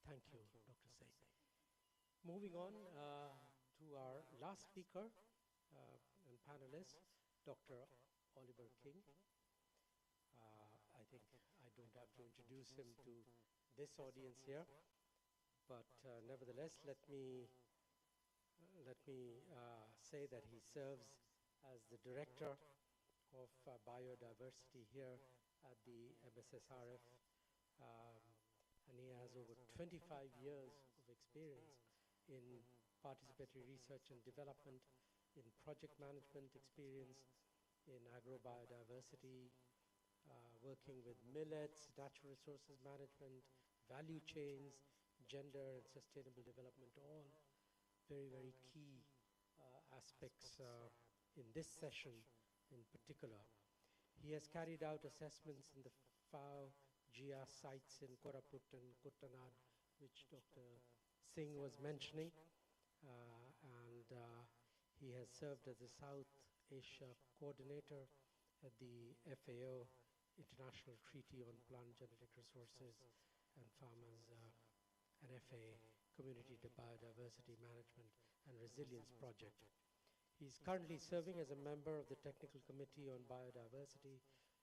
Thank you, Dr. Singh. Moving on to our last speaker and panelist, Dr. Oliver King. I think I don't have to introduce him to this audience here, but nevertheless, let me say that he serves as the Director of Biodiversity here at the MSSRF, and he has over 25 years of experience in participatory research and development, in project management experience, in agrobiodiversity, working with millets, natural resources management, value chains, gender and sustainable development, all very, very key aspects in this session in particular. He has carried out assessments in the FAO GIA sites in Koraput and Kuttanad, which Dr. Singh was mentioning. He has served as the South Asia coordinator at the FAO International Treaty on Plant Genetic Resources and Farmers and FAA Community Biodiversity Management and Resilience Project. He's currently serving as a member of the Technical Committee on Biodiversity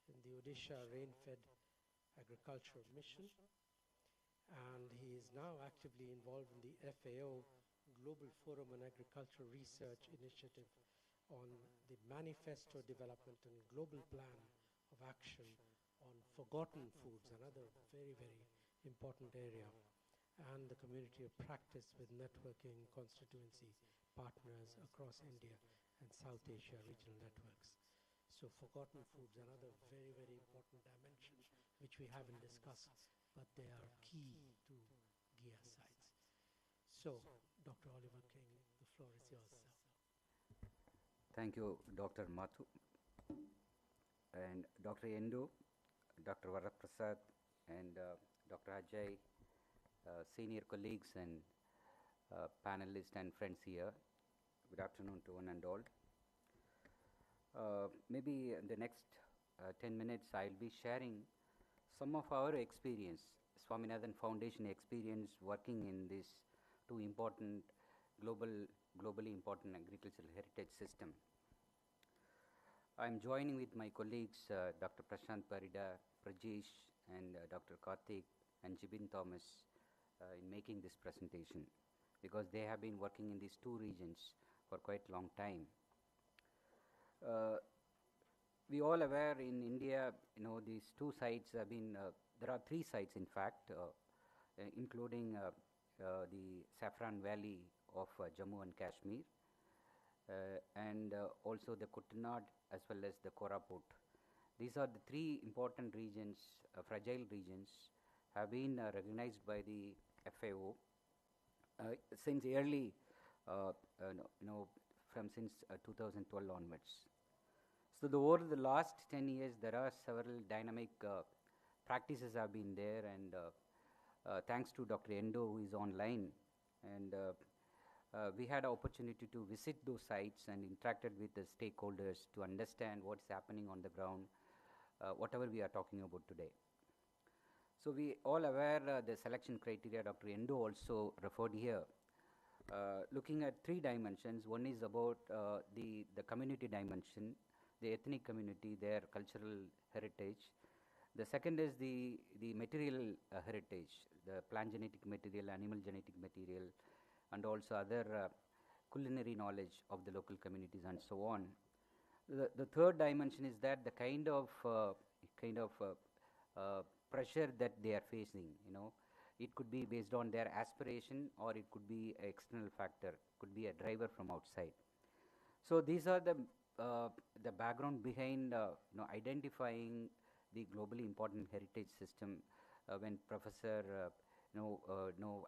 in the Odisha Rain-Fed Agriculture Mission, and he is now actively involved in the FAO Global Forum on Agriculture Research Initiative on the Manifesto Development and Global Plan of Action on Forgotten Foods, another very, very important area, and the community of practice with networking constituency partners across India and South Asia regional networks. So forgotten foods, another very, very important dimension which we haven't discussed, but they are key to GIA sites. So, Dr. Oliver King, the floor is yours, sir. Thank you, Dr. Mathu and Dr. Endo, Dr. Varaprasad, and Dr. Ajay, senior colleagues and panelists and friends here. Good afternoon to one and all. Maybe in the next 10 minutes, I'll be sharing some of our experience, Swaminathan Foundation experience working in this two important globally important agricultural heritage system. I'm joining with my colleagues Dr. Prashant Parida, Prajesh, and Dr. Karthik and Jibin Thomas in making this presentation, because they have been working in these two regions for quite a long time. We all aware in India, these two sites have been, there are three sites in fact, including the Saffron Valley of Jammu and Kashmir, and also the Kuttanad as well as the Koraput. These are the three important regions, fragile regions, have been recognized by the FAO since early, since 2012 onwards. So over the last 10 years, there are several dynamic practices have been there, and thanks to Dr. Endo, who is online, and we had an opportunity to visit those sites and interacted with the stakeholders to understand what's happening on the ground, whatever we are talking about today. So we all aware the selection criteria Dr. Endo also referred here. Looking at three dimensions, one is about the community dimension, the ethnic community, their cultural heritage. The second is the material heritage, the plant genetic material, animal genetic material, and also other culinary knowledge of the local communities and so on. The third dimension is that the kind of pressure that they are facing, it could be based on their aspiration, or it could be an external factor, could be a driver from outside. So these are the background behind identifying the globally important heritage system. When Professor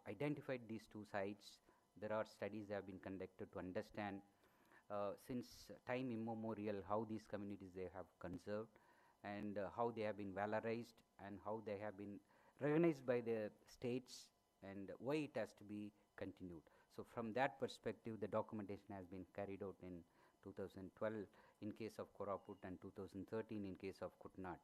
identified these two sites, there are studies that have been conducted to understand since time immemorial how these communities they have conserved, and how they have been valorized, and how they have been recognized by the states, and why it has to be continued. So from that perspective, the documentation has been carried out in 2012 in case of Koraput and 2013 in case of Kuttanad.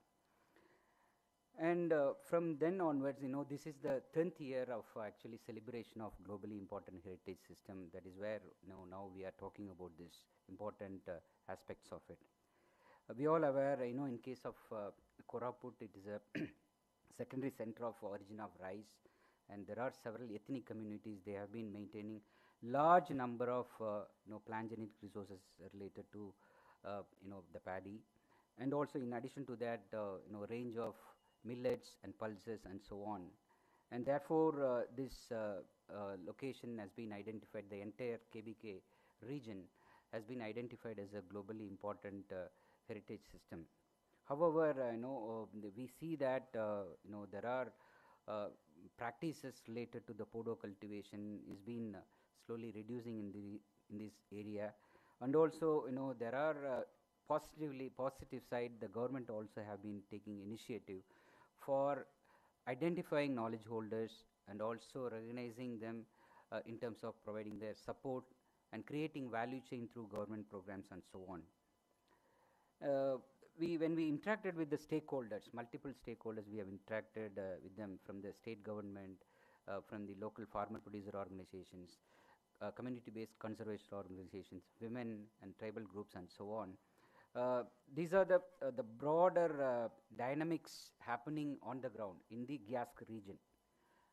And from then onwards, this is the 10th year of actually celebration of globally important heritage system. That is where now we are talking about this important aspects of it. We all aware, in case of Koraput, it is a secondary center of origin of rice, and there are several ethnic communities. They have been maintaining large number of plant genetic resources related to the paddy, and also in addition to that, range of millets and pulses and so on. And therefore, this location has been identified, the entire KBK region has been identified as a globally important heritage system. However, we see that there are practices related to the podo cultivation is been slowly reducing in this area, and also there are positive side. The government also have been taking initiative for identifying knowledge holders and also recognizing them in terms of providing their support and creating value chain through government programs and so on. When we interacted with the stakeholders, multiple stakeholders, we have interacted with them from the state government, from the local farmer producer organizations, community-based conservation organizations, women and tribal groups, and so on. These are the broader dynamics happening on the ground in the Gyask region.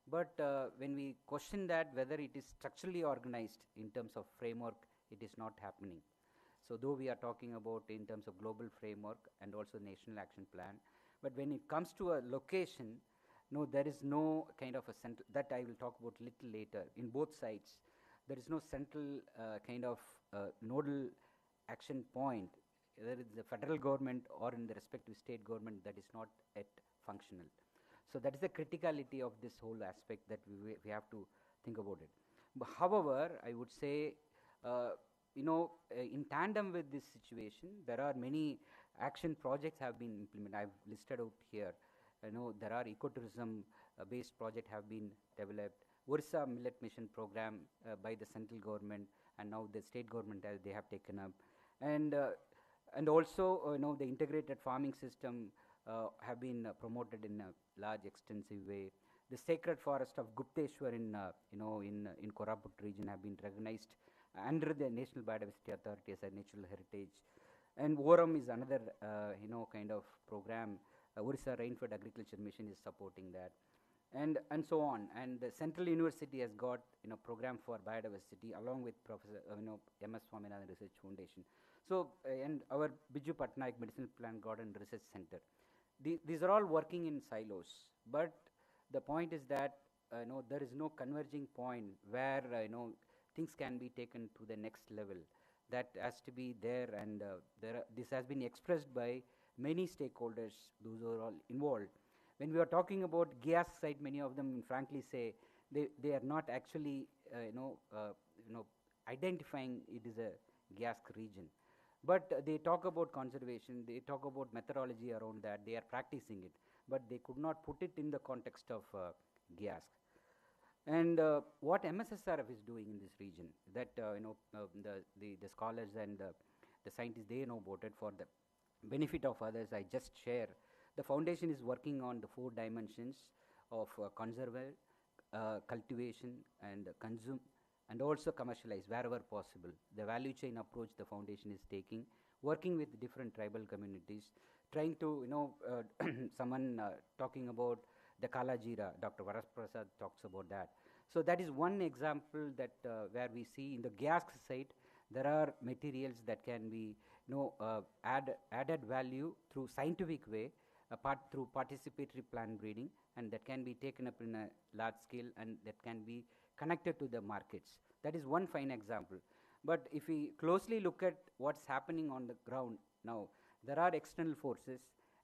But when we question that whether it is structurally organized in terms of framework, it is not happening. So though we are talking about in terms of global framework and also national action plan, but when it comes to a location, no, there is no kind of a central, that I will talk about little later. In both sides, there is no central kind of nodal action point, whether it's the federal government or in the respective state government, that is not yet functional. So that is the criticality of this whole aspect that we have to think about it. But however, I would say, in tandem with this situation, there are many action projects have been implemented. I've listed out here. There are ecotourism-based projects have been developed. Orissa Millet Mission program by the central government, and now the state government they have taken up, and also the integrated farming system have been promoted in a large extensive way. The sacred forest of Gupteshwar in Koraput region have been recognized under the National Biodiversity Authority as a natural heritage. And Oram is another kind of program. Orissa Rainfed Agriculture Mission is supporting that, and so on. And the Central University has got program for biodiversity along with Professor M.S. Swaminathan Research Foundation. So and our Biju Patnaik Medicinal Plant Garden Research Center. These are all working in silos, but the point is that there is no converging point where things can be taken to the next level. That has to be there, and this has been expressed by many stakeholders, those who are all involved. When we are talking about Gyask site, many of them frankly say they are not actually identifying it is a Gyask region. But they talk about conservation, they talk about methodology around that, they are practicing it, but they could not put it in the context of Gyask. And what MSSRF is doing in this region, that the scholars and the scientists, they know about it for the benefit of others, I just share. The foundation is working on the 4 dimensions of conserve, cultivation, and consume, and also commercialize wherever possible. The value chain approach the foundation is taking, working with different tribal communities, trying to, someone talking about the Kalajira, Dr. Varasprasad talks about that. So that is one example that where we see in the Gyask site, there are materials that can be added value through scientific way, through participatory plant breeding, and that can be taken up in a large scale and that can be connected to the markets. That is one fine example. But if we closely look at what's happening on the ground now, there are external forces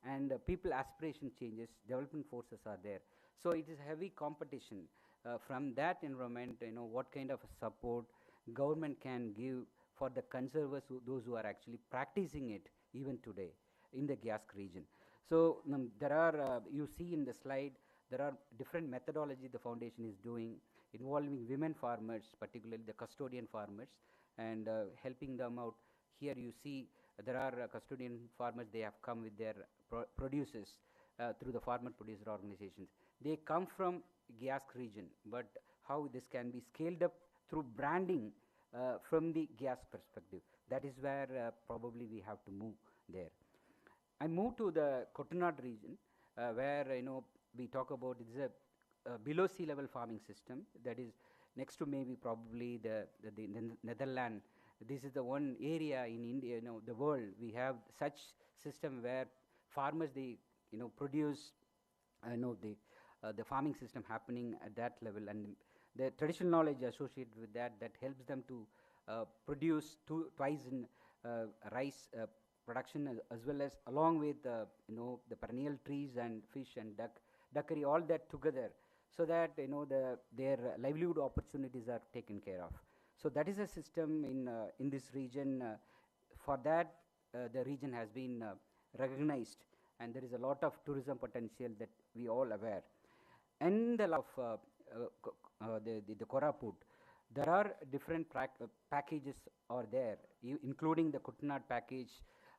and people aspiration changes, development forces are there. So it is heavy competition. From that environment, what kind of support government can give for the conservers, those who are actually practicing it even today in the Gyask region. So there are, you see in the slide, there are different methodology the foundation is doing, involving women farmers, particularly the custodian farmers, and helping them out. Here you see there are custodian farmers, they have come with their producers through the farmer producer organizations. They come from Gyask region, but how this can be scaled up through branding from the Gyask perspective. That is where probably we have to move there. I move to the Kottanad region, where we talk about it is a below sea level farming system that is next to maybe probably the Netherlands. This is the one area in India, the world, we have such system where farmers, they produce the farming system happening at that level, and the traditional knowledge associated with that helps them to produce twice in rice production, as well as along with the perennial trees and fish and duckery, all that together, so that their livelihood opportunities are taken care of. So that is a system in this region. For that, the region has been recognized, and there is a lot of tourism potential that we all aware. And the the Koraput, there are different packages are there, including the Kuttanad package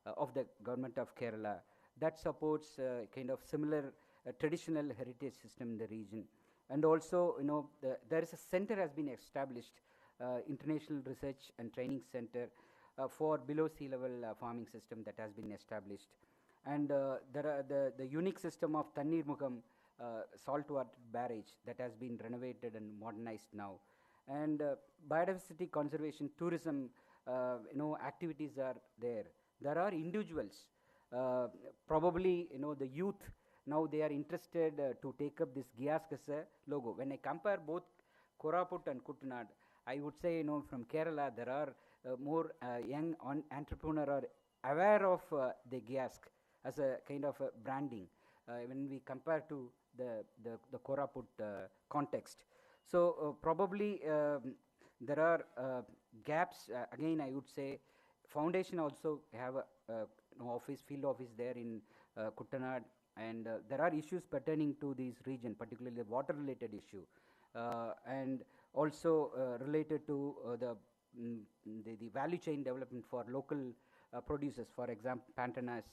of the government of Kerala that supports kind of similar traditional heritage system in the region. And also, there is a center has been established, International Research and Training Center for below sea level farming system that has been established. And there are the unique system of Tannir Mugam saltwater barrage that has been renovated and modernized now. And biodiversity conservation, tourism, activities are there. There are individuals, probably, the youth, now they are interested to take up this Giask as a logo. When I compare both Koraput and Kuttanad, I would say, from Kerala, there are more young entrepreneur are aware of the Giask as a kind of a branding when we compare to the Koraput context. So probably there are gaps. Again, I would say foundation also have a field office there in Kuttanad, and there are issues pertaining to this region, particularly the water related issue, and also related to the value chain development for local producers, for example, Pantanas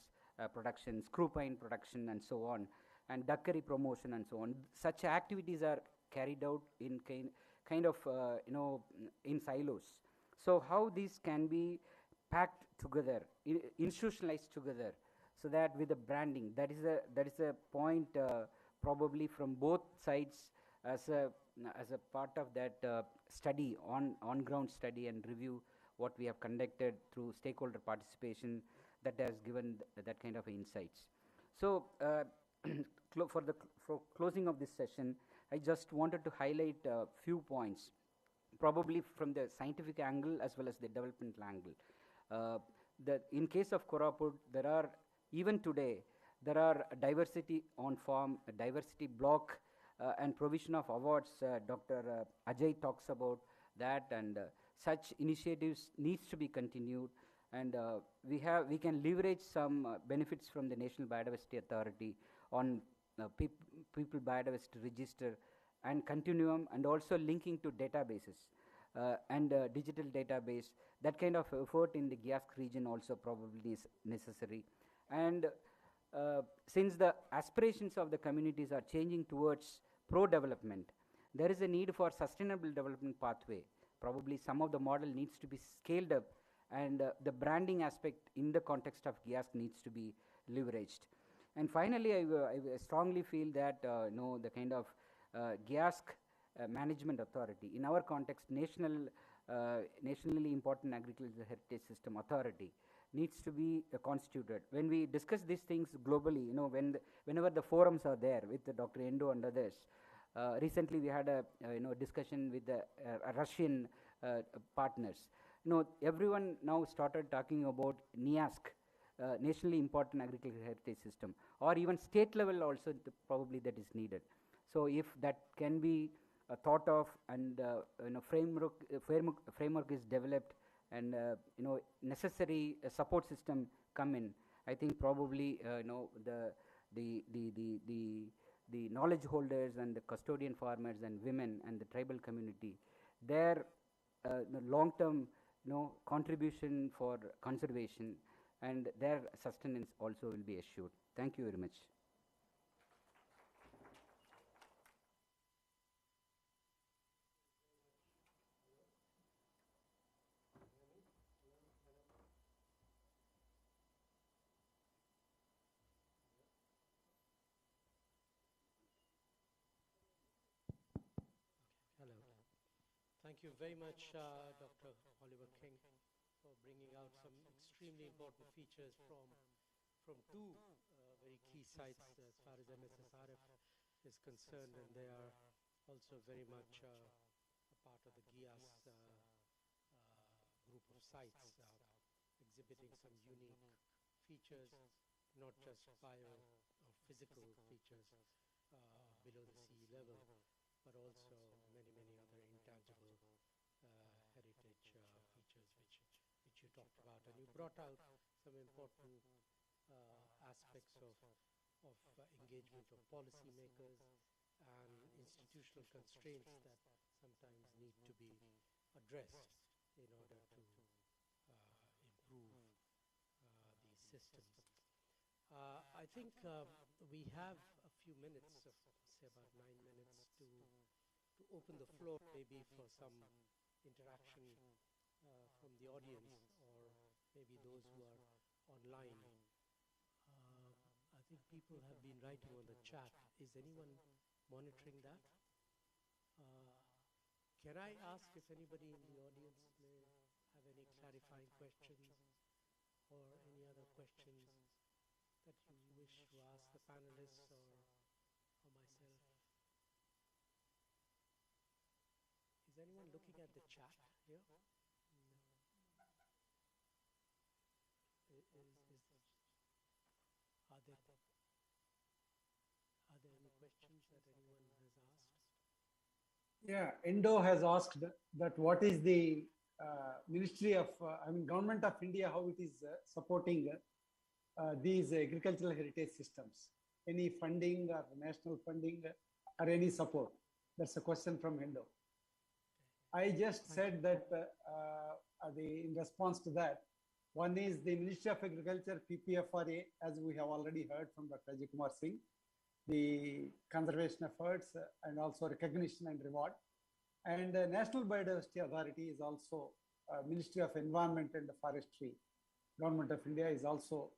production, screw pine production, and so on, and duck curry promotion, and so on. Such activities are carried out in kind of in silos. So how these can be packed together, institutionalized together, so that with the branding, that is a point probably from both sides as a part of that study, on ground study and review what we have conducted through stakeholder participation, that has given that kind of insights. So for closing of this session, I just wanted to highlight a few points, probably from the scientific angle as well as the developmental angle. In case of Koraput, there are, even today, there are diversity on farm, a diversity block, and provision of awards. Dr. Ajay talks about that, and such initiatives needs to be continued. And we can leverage some benefits from the National Biodiversity Authority on people biodiversity register and continuum, and also linking to databases and digital database. That kind of effort in the Giask region also probably is necessary. And since the aspirations of the communities are changing towards pro-development, there is a need for sustainable development pathway. Probably some of the model needs to be scaled up, and the branding aspect in the context of Giask needs to be leveraged. And finally, I strongly feel that the kind of Giask Management Authority, in our context, nationally important agricultural heritage system authority, needs to be constituted. When we discuss these things globally, whenever the forums are there with Dr. Endo and others, recently we had a discussion with the Russian partners. Everyone now started talking about NIASC, nationally important agricultural heritage system, or even state level also probably that is needed. So if that can be thought of, and framework is developed, and necessary support system come in, I think probably the knowledge holders and the custodian farmers and women and the tribal community, their long-term contribution for conservation and their sustenance also will be assured. Thank you very much. Hello. Thank you very much, Dr. Oliver King, for bringing out some extremely important features from two very key sites as far as MSSRF is concerned, and they are also very much a part of the GIAS group of sites, exhibiting some unique features, not just bio or physical features below the sea level, but also many other intangible heritage features which you talked about. And you brought out some important aspects of engagement of policymakers and institutional constraints that sometimes need to be addressed in order to improve these systems. I think we have a few minutes, say about 9 minutes, to open the floor maybe for some interaction from the audience or maybe those who are online. I think people have been writing on the chat. Is anyone monitoring that? Can I ask if anybody in the audience may have any clarifying questions or any other questions that you wish to ask the panelists or myself? Is anyone looking at the chat here? No. Are there any questions that anyone has asked? Yeah, Endo has asked that what is the Ministry of, Government of India, how it is supporting these agricultural heritage systems? Any funding or national funding or any support? That's a question from Endo. I just said that in response to that, one is the Ministry of Agriculture, PPFRA, as we have already heard from Dr. Ajay Kumar Singh, the conservation efforts and also recognition and reward. And the National Biodiversity Authority is also Ministry of Environment and Forestry. Government of India is also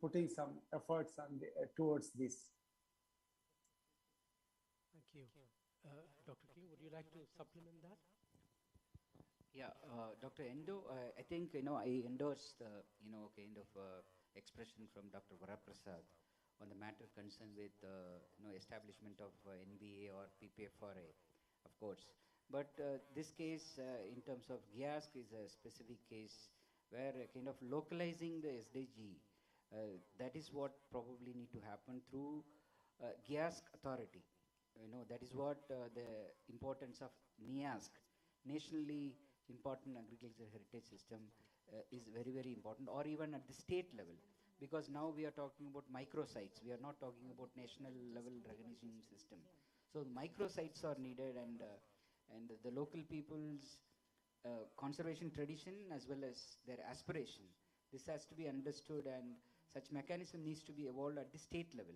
putting some efforts on towards this. Thank you. Dr. King, would you like to supplement that? Yeah, Dr. Endo, I think, I endorse the, kind of expression from Dr. Varaprasad on the matter concerned with, establishment of NBA or PPFRA, of course. But this case, in terms of GIASC, is a specific case where kind of localizing the SDG, that is what probably need to happen through GIASC authority. That is what the importance of NIASC, nationally important agricultural heritage system, is very, very important, or even at the state level. Because now we are talking about microsites. We are not talking about national level recognition system. So microsites are needed, and the local people's conservation tradition as well as their aspiration. This has to be understood, and such mechanism needs to be evolved at the state level.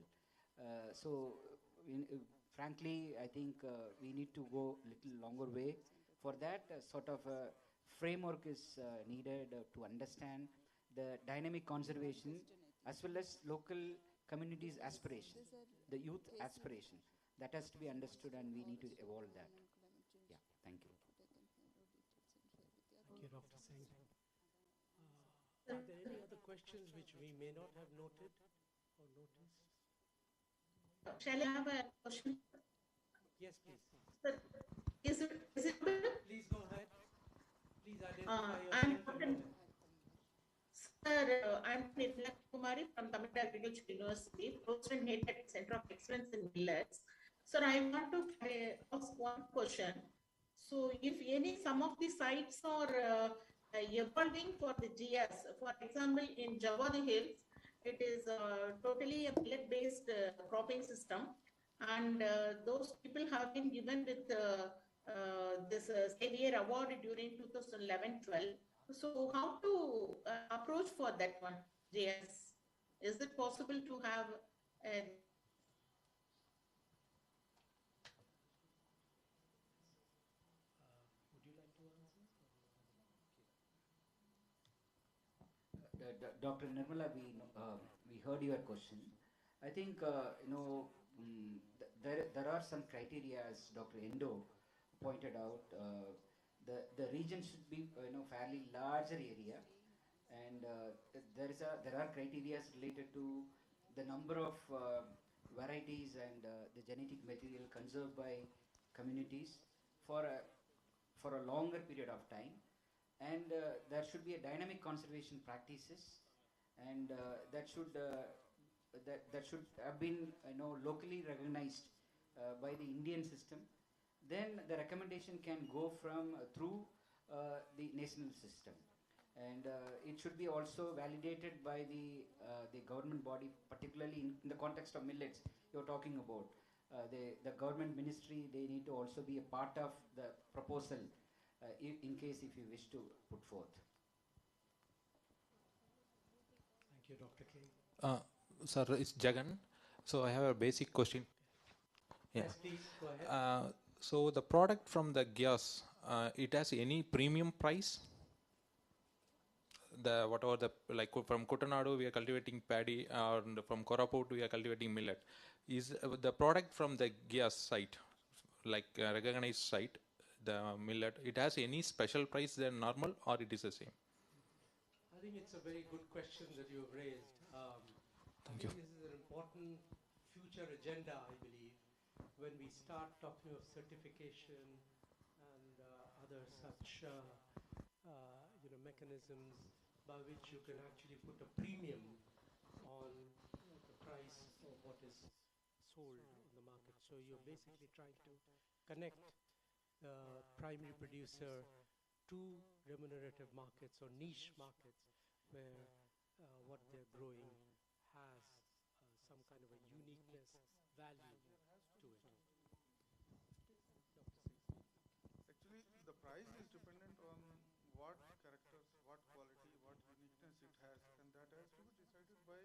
Frankly, I think we need to go a little longer way. For that, sort of a framework is needed to understand the dynamic conservation as well as local communities' aspiration, the youth aspiration. That has to be understood, and we need to evolve that. Yeah, thank you. Thank you, Dr. Singh. Are there any other questions which we may not have noted or noticed? Shall I have a question? Yes, please. Sir, is it Please go ahead. Please identify yourself. Sir, I'm Nitya Kumari from Tamil Nadu Agriculture University, Post and Head at Center of Excellence in Millets. Sir, I want to ask one question. So, if some of the sites are evolving for the GS, for example, in Javadi Hills, it is totally a millet-based cropping system, and those people have been given with this Xavier Award during 2011-12. So how to approach for that one, JS? Is it possible to have would you like to answer? Dr. Nirmala, we heard your question. I think, there are some criteria, as Dr. Endo pointed out. The region should be, fairly larger area, and there are criteria related to the number of varieties and the genetic material conserved by communities for a longer period of time, and there should be a dynamic conservation practices, and that should have been locally recognized by the Indian system. Then the recommendation can go through the national system. And it should be also validated by the government body, particularly in the context of millets you're talking about. The government ministry, they need to also be a part of the proposal in case if you wish to put forth. Thank you, Dr. K. Sir, it's Jagan. So I have a basic question. Yeah. Yes, please, go ahead. So the product from the gas, it has any premium price? Whatever like from Kutanadu we are cultivating paddy, or from Koraput we are cultivating millet. Is the product from the gas site, like recognized site, the millet, it has any special price than normal, or it is the same? I think it's a very good question that you've raised. Thank I you. think this is an important future agenda, I believe, when we start talking of certification and other such mechanisms by which you can actually put a premium on the price of what is sold in the market. So you're basically trying to connect the primary producer to remunerative markets or niche markets where what they're growing has some kind of a uniqueness, value to it. Actually, the price is dependent on what characters, what quality, what uniqueness it has, and that has to be decided by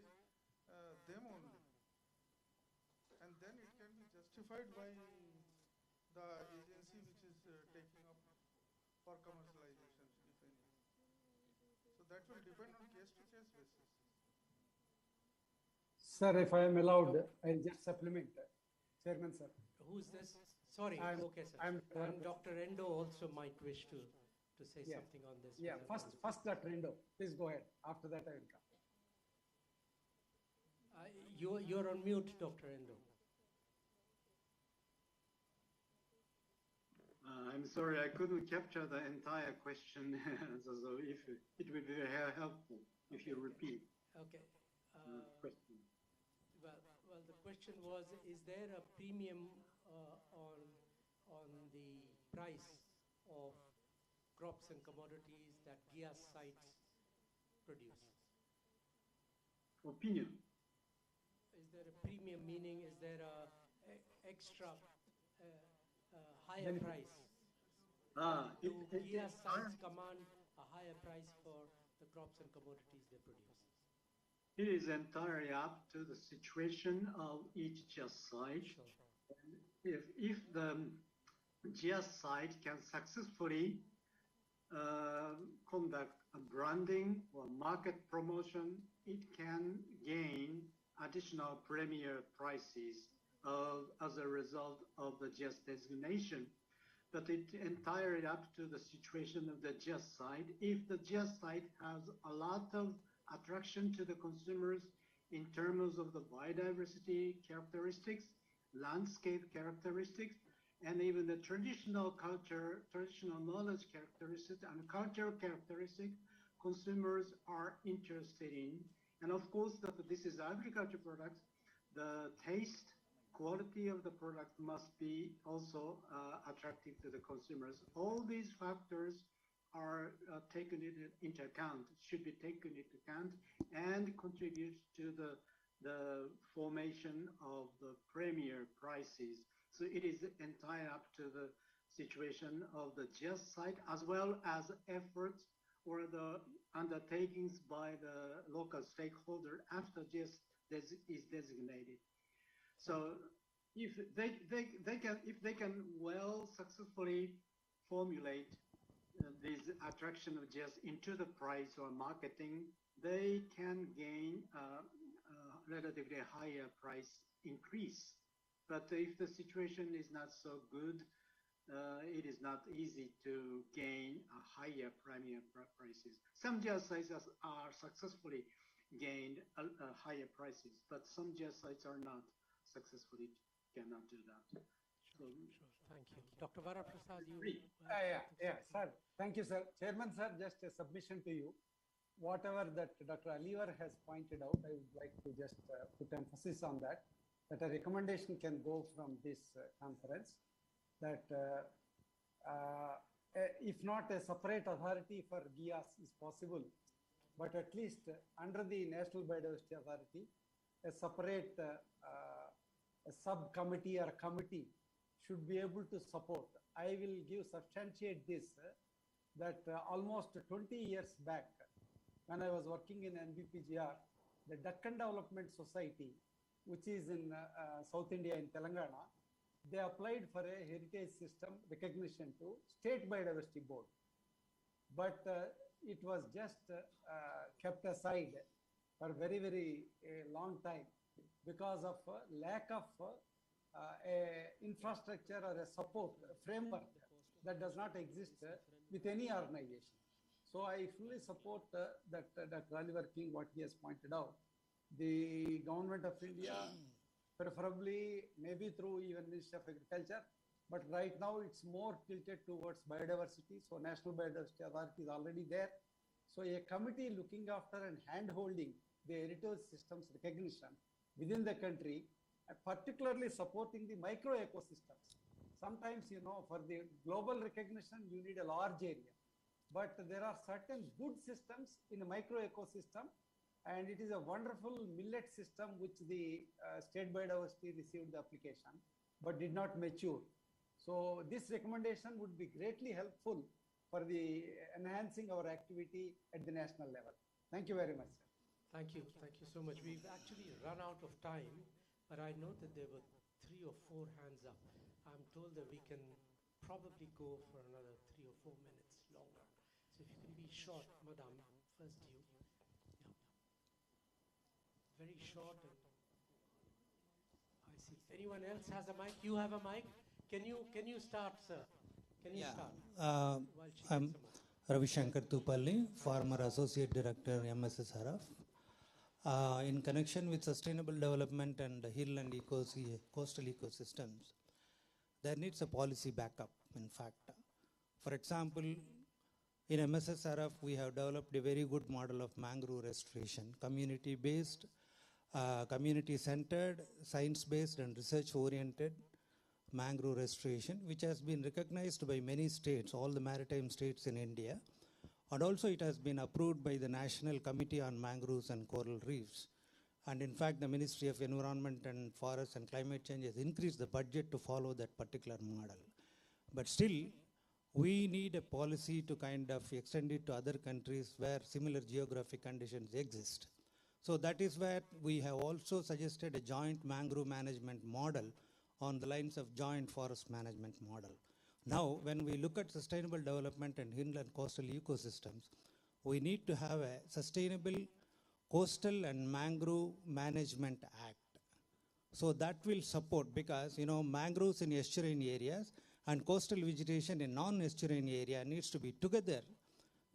them only. And then it can be justified by the agency which is taking up for commercialization, if any. So that will depend on case-to-case basis. Sir, if I am allowed, I'll just supplement. Chairman, sir. Who's this? Sorry, okay, sir. I'm Dr. Endo also might wish to say Yeah. something on this. Yeah, first Dr. Endo. Please go ahead. After that, I will come. You're on mute, Dr. Endo. I'm sorry, I couldn't capture the entire question. So if it would be very helpful if you repeat. Okay. The question. Well, the question was: is there a premium on the price of crops and commodities that GIAS sites produce? Opinion. Is there a premium, meaning is there a extra higher price? Do GIAS sites command a higher price for the crops and commodities they produce? It is entirely up to the situation of each GIAS site. Sure. If the GIAS site can successfully conduct a branding or market promotion, it can gain additional premier prices as a result of the GIAS designation. But it's entirely up to the situation of the GIAS site. If the GIAS site has a lot of attraction to the consumers in terms of the biodiversity characteristics, landscape characteristics, and even the traditional culture, traditional knowledge characteristics and cultural characteristics consumers are interested in. And of course, that this is agriculture products, the taste, quality of the product must be also attractive to the consumers. All these factors are taken into account, should be taken into account, and contribute to the formation of the premier prices. So it is entirely up to the situation of the GIAS site, as well as efforts or the undertakings by the local stakeholder after GIAS is designated. So if they can well successfully formulate this attraction of GIAS into the price or marketing, they can gain a relatively higher price increase. But if the situation is not so good, it is not easy to gain a higher premier prices. Some GIAS sites are successfully gained higher prices, but some GIAS sites are not successfully cannot do that. Sure. Thank you. Dr. Varaprasad, you... Yeah, sir. Thank you, sir. Chairman, sir, just a submission to you. Whatever that Dr. Alivar has pointed out, I would like to just put emphasis on that a recommendation can go from this conference that if not a separate authority for GIAs is possible, but at least under the National Biodiversity Authority, a separate a subcommittee or committee should be able to support. I will substantiate this that almost 20 years back, when I was working in NBPGR, the Deccan Development Society, which is in South India in Telangana, they applied for a heritage system recognition to State Biodiversity Board. But it was just kept aside for very, very long time because of lack of a infrastructure or a support framework that does not exist with any organization. So I fully support that Dr. Oliver King, what he has pointed out. The government of India, preferably maybe through even Ministry of Agriculture, but right now it's more tilted towards biodiversity. So National Biodiversity Authority is already there. So a committee looking after and hand-holding the heritage systems recognition within the country, particularly supporting the micro ecosystems. Sometimes, you know, for the global recognition, you need a large area. But there are certain good systems in a micro ecosystem, and it is a wonderful millet system which the State Biodiversity received the application, but did not mature. So this recommendation would be greatly helpful for the enhancing our activity at the national level. Thank you very much, sir. Thank you so much. We've actually run out of time, but I know that there were 3 or 4 hands up. I'm told that we can probably go for another 3 or 4 minutes longer. So if you can be short, Madam, first you. Yeah. Very short. And I see. Anyone else has a mic? You have a mic? Can you start, sir? Can you start? I'm Ravi Shankar Tupalli, former Associate Director, MSSRF. In connection with sustainable development and hill and coastal ecosystems, there needs a policy backup, in fact. For example, in MSSRF, we have developed a very good model of mangrove restoration, community-based, community-centered, science-based and research-oriented mangrove restoration, which has been recognized by many states, all the maritime states in India. And also it has been approved by the National Committee on Mangroves and Coral Reefs. And in fact, the Ministry of Environment and Forests and Climate Change has increased the budget to follow that particular model. But still, we need a policy to kind of extend it to other countries where similar geographic conditions exist. So that is where we have also suggested a joint mangrove management model on the lines of joint forest management model. Now, when we look at sustainable development and inland coastal ecosystems, we need to have a sustainable coastal and mangrove management act. So that will support, because, you know, mangroves in estuarine areas and coastal vegetation in non-estuarine area needs to be together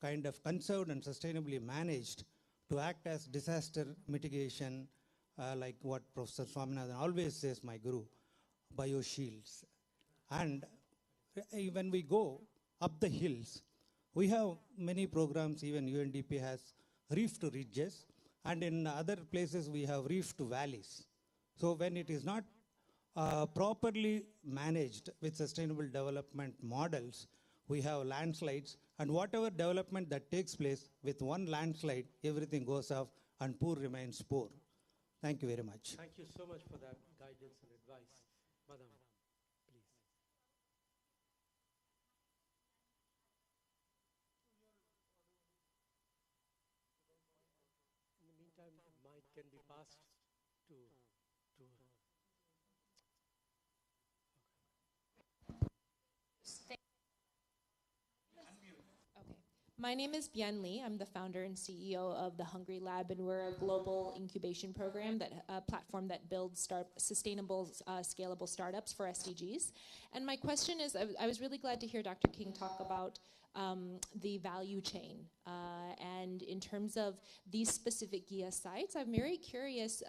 kind of conserved and sustainably managed to act as disaster mitigation, like what Professor Swaminathan always says, my guru, bioshields. And when we go up the hills, we have many programs, even UNDP has reef to ridges, and in other places we have reef to valleys. So when it is not properly managed with sustainable development models, we have landslides, and whatever development that takes place with one landslide, everything goes off and poor remains poor. Thank you very much. Thank you so much for that guidance and advice. Madam, please. In the meantime, the mic can be passed to My name is Bien Lee. I'm the founder and CEO of the Hungry Lab, and we're a global incubation program, a platform that builds sustainable, scalable startups for SDGs. And my question is, I was really glad to hear Dr. King talk about the value chain. And in terms of these specific GIA sites, I'm very curious,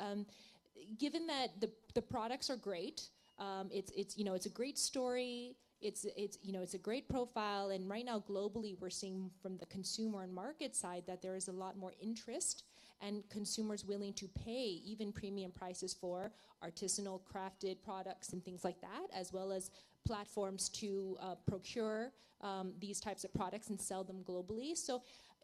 given that the products are great, it's a great story. It's a great profile, and right now globally we're seeing from the consumer and market side that there is a lot more interest and consumers willing to pay even premium prices for artisanal crafted products and things like that, as well as platforms to procure these types of products and sell them globally. So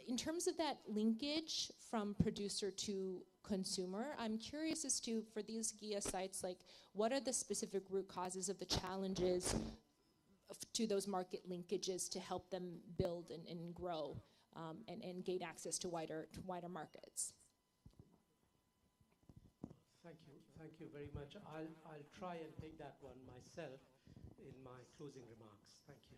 in terms of that linkage from producer to consumer, I'm curious as to, for these GIA sites, like what are the specific root causes of the challenges to those market linkages to help them build and grow and gain access to wider markets? Thank you very much. I'll try and take that one myself in my closing remarks. Thank you.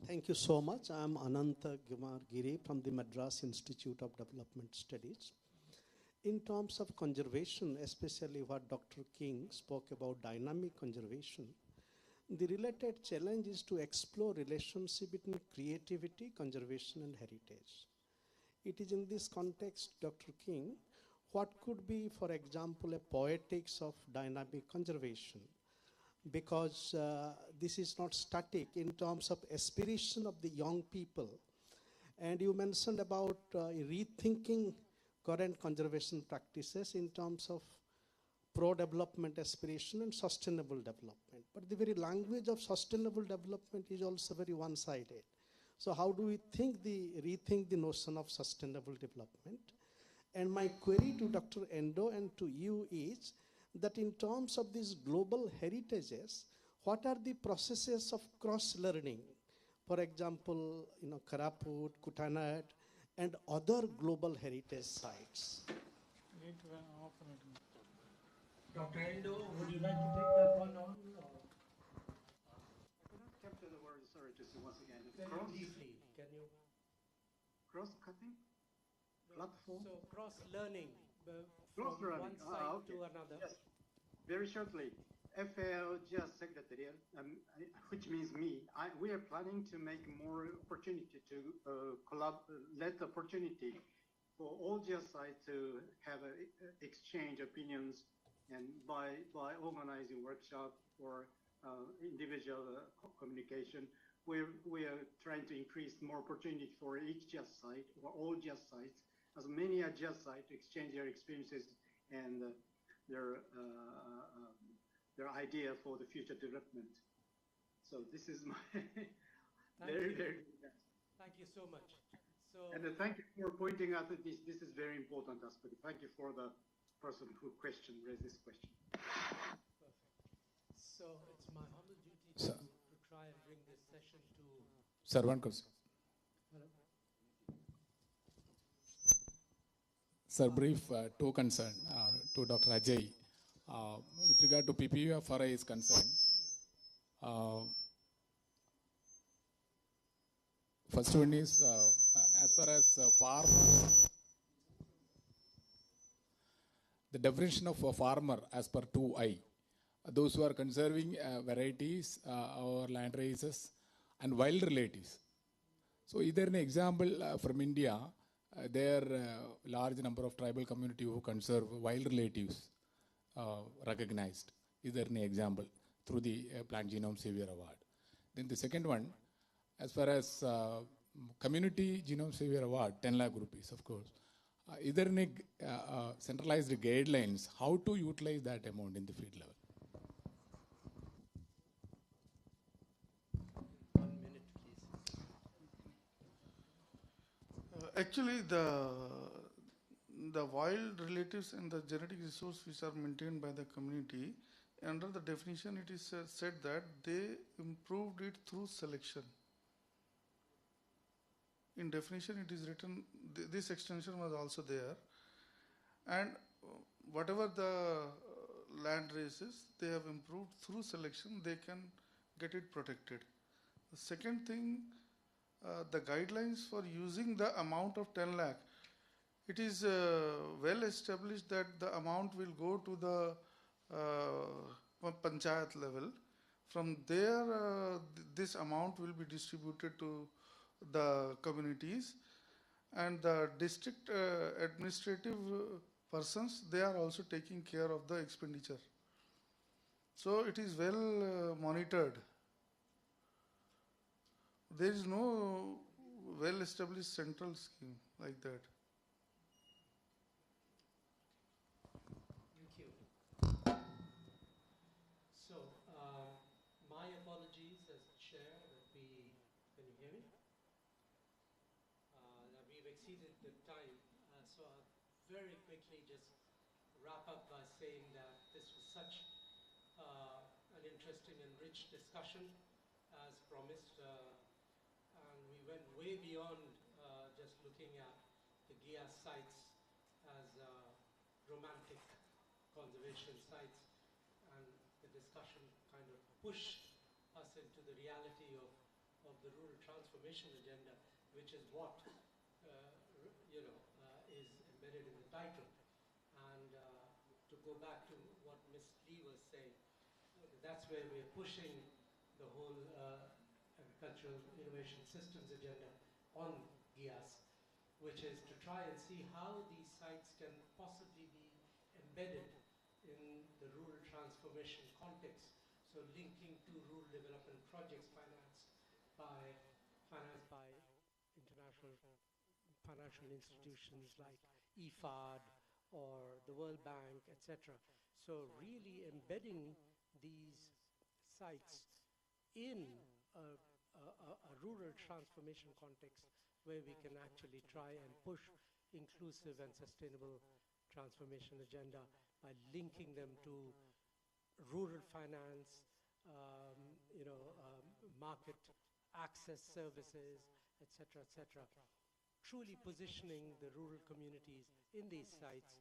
Thank you so much. I'm Ananta Kumar Giri from the Madras Institute of Development Studies. In terms of conservation, especially what Dr. King spoke about dynamic conservation, the related challenge is to explore relationship between creativity, conservation, and heritage. It is in this context, Dr. King, what could be, for example, a poetics of dynamic conservation? Because this is not static in terms of aspiration of the young people. And you mentioned about rethinking current conservation practices in terms of pro-development aspiration and sustainable development. But the very language of sustainable development is also very one-sided. So how do we rethink the notion of sustainable development? And my query to Dr. Endo and to you is that in terms of these global heritages, what are the processes of cross-learning? For example, Karaput, Kutanad, and other global heritage sites. Dr. Endo, would you like to take that one on? I cannot capture the word, sorry, just once again. Briefly, can you? Cross-cutting? Platform? So cross-learning Cross from learning. one side Okay. to another. Yes. Very shortly, FAO just Secretariat, which means me, we are planning to make more opportunity to let opportunity for all GIS sites to have exchange opinions, and by organizing workshop or individual communication, we are trying to increase more opportunity for each GIS site or all GIS sites, as many as GIS sites to exchange their experiences and their idea for the future development. So this is my very good. Thank you so much. And thank you for pointing out that this is very important aspect. Thank you for the person who raised this question. Perfect. So it's my humble duty to try and bring this session to... Sir, one question. Hello? Sir, brief two concern to Dr. Ajay. With regard to PPFRI is concerned, first one is as far as farmers, the definition of a farmer as per 2I, those who are conserving varieties or land races and wild relatives. So is there an example from India, there are large number of tribal community who conserve wild relatives recognized. Is there any example through the Plant Genome Savior Award? Then the second one, as far as Community Genome Savior Award, 10 lakh rupees, of course. Is there any centralized guidelines how to utilize that amount in the field level? 1 minute, please. Actually, the wild relatives and the genetic resource which are maintained by the community, under the definition it is said that they improved it through selection. In definition it is written, this extension was also there, and whatever the land races they have improved through selection, they can get it protected. The second thing, the guidelines for using the amount of 10 lakh, it is well established that the amount will go to the panchayat level. From there, this amount will be distributed to the communities, and the district administrative persons, they are also taking care of the expenditure. So it is well monitored. there is no well-established central scheme like that. Thank you. So, my apologies as chair that can you hear me? That we've exceeded the time. So I'll very quickly just wrap up by saying that this was such an interesting and rich discussion as promised. And we went way beyond just looking at the GIA sites as romantic conservation sites, and the discussion kind of pushed us into the reality of the rural transformation agenda, which is what is embedded in the title. And to go back to what Ms. Lee was saying, that's where we're pushing the whole agricultural innovation systems agenda on GIAS, which is to try and see how these sites can possibly be embedded in the rural transformation context. So linking to rural development projects financed by international financial institutions like IFAD or the World Bank, etc. So really embedding these sites in a rural transformation context where we can actually try and push inclusive and sustainable transformation agenda by linking them to rural finance, market access services, etc., etc. Truly positioning the rural communities in these sites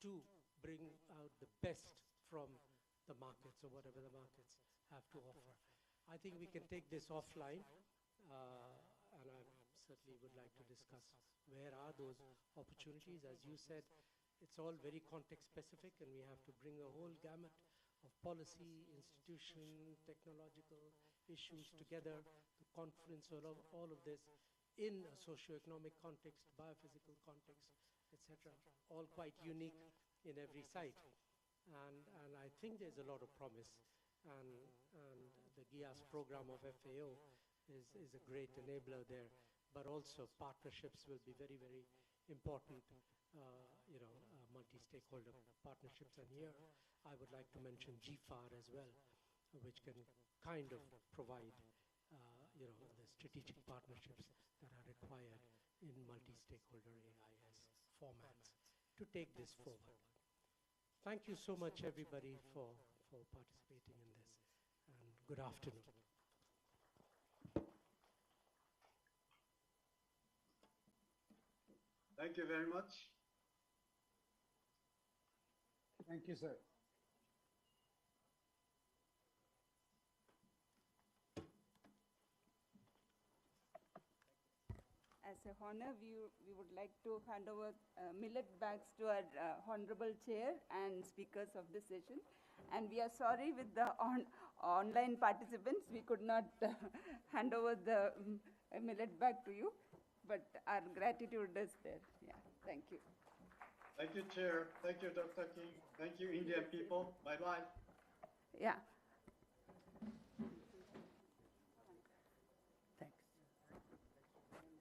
to bring out the best from the markets or whatever the markets have to offer. I think we can take this offline, and I certainly would like to discuss where are those opportunities. As you said, it's all very context specific, and we have to bring a whole gamut of policy, institution, technological issues together, the confluence of all of this in a socio-economic context, biophysical context, etc., all quite unique in every site. And I think there's a lot of promise, and the GIAS program of FAO is a great enabler there, but also partnerships will be very, very important, multi-stakeholder partnerships. And here I would like to mention GFAR as well, which can kind of provide the strategic partnerships that are required in multi-stakeholder AIS formats to take this forward. Thank you so much, everybody, for participating in this, and good afternoon. Thank you very much. Thank you, sir. As a honor, we would like to hand over millet bags to our honorable chair and speakers of this session. And we are sorry with the online participants, we could not hand over the millet bag to you, but our gratitude is there. Yeah, thank you. Thank you, Chair. Thank you, Dr. King. Thank you, Indian people. Bye-bye. Yeah.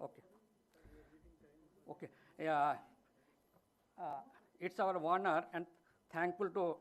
Okay. Okay. Yeah. It's our honor and thankful to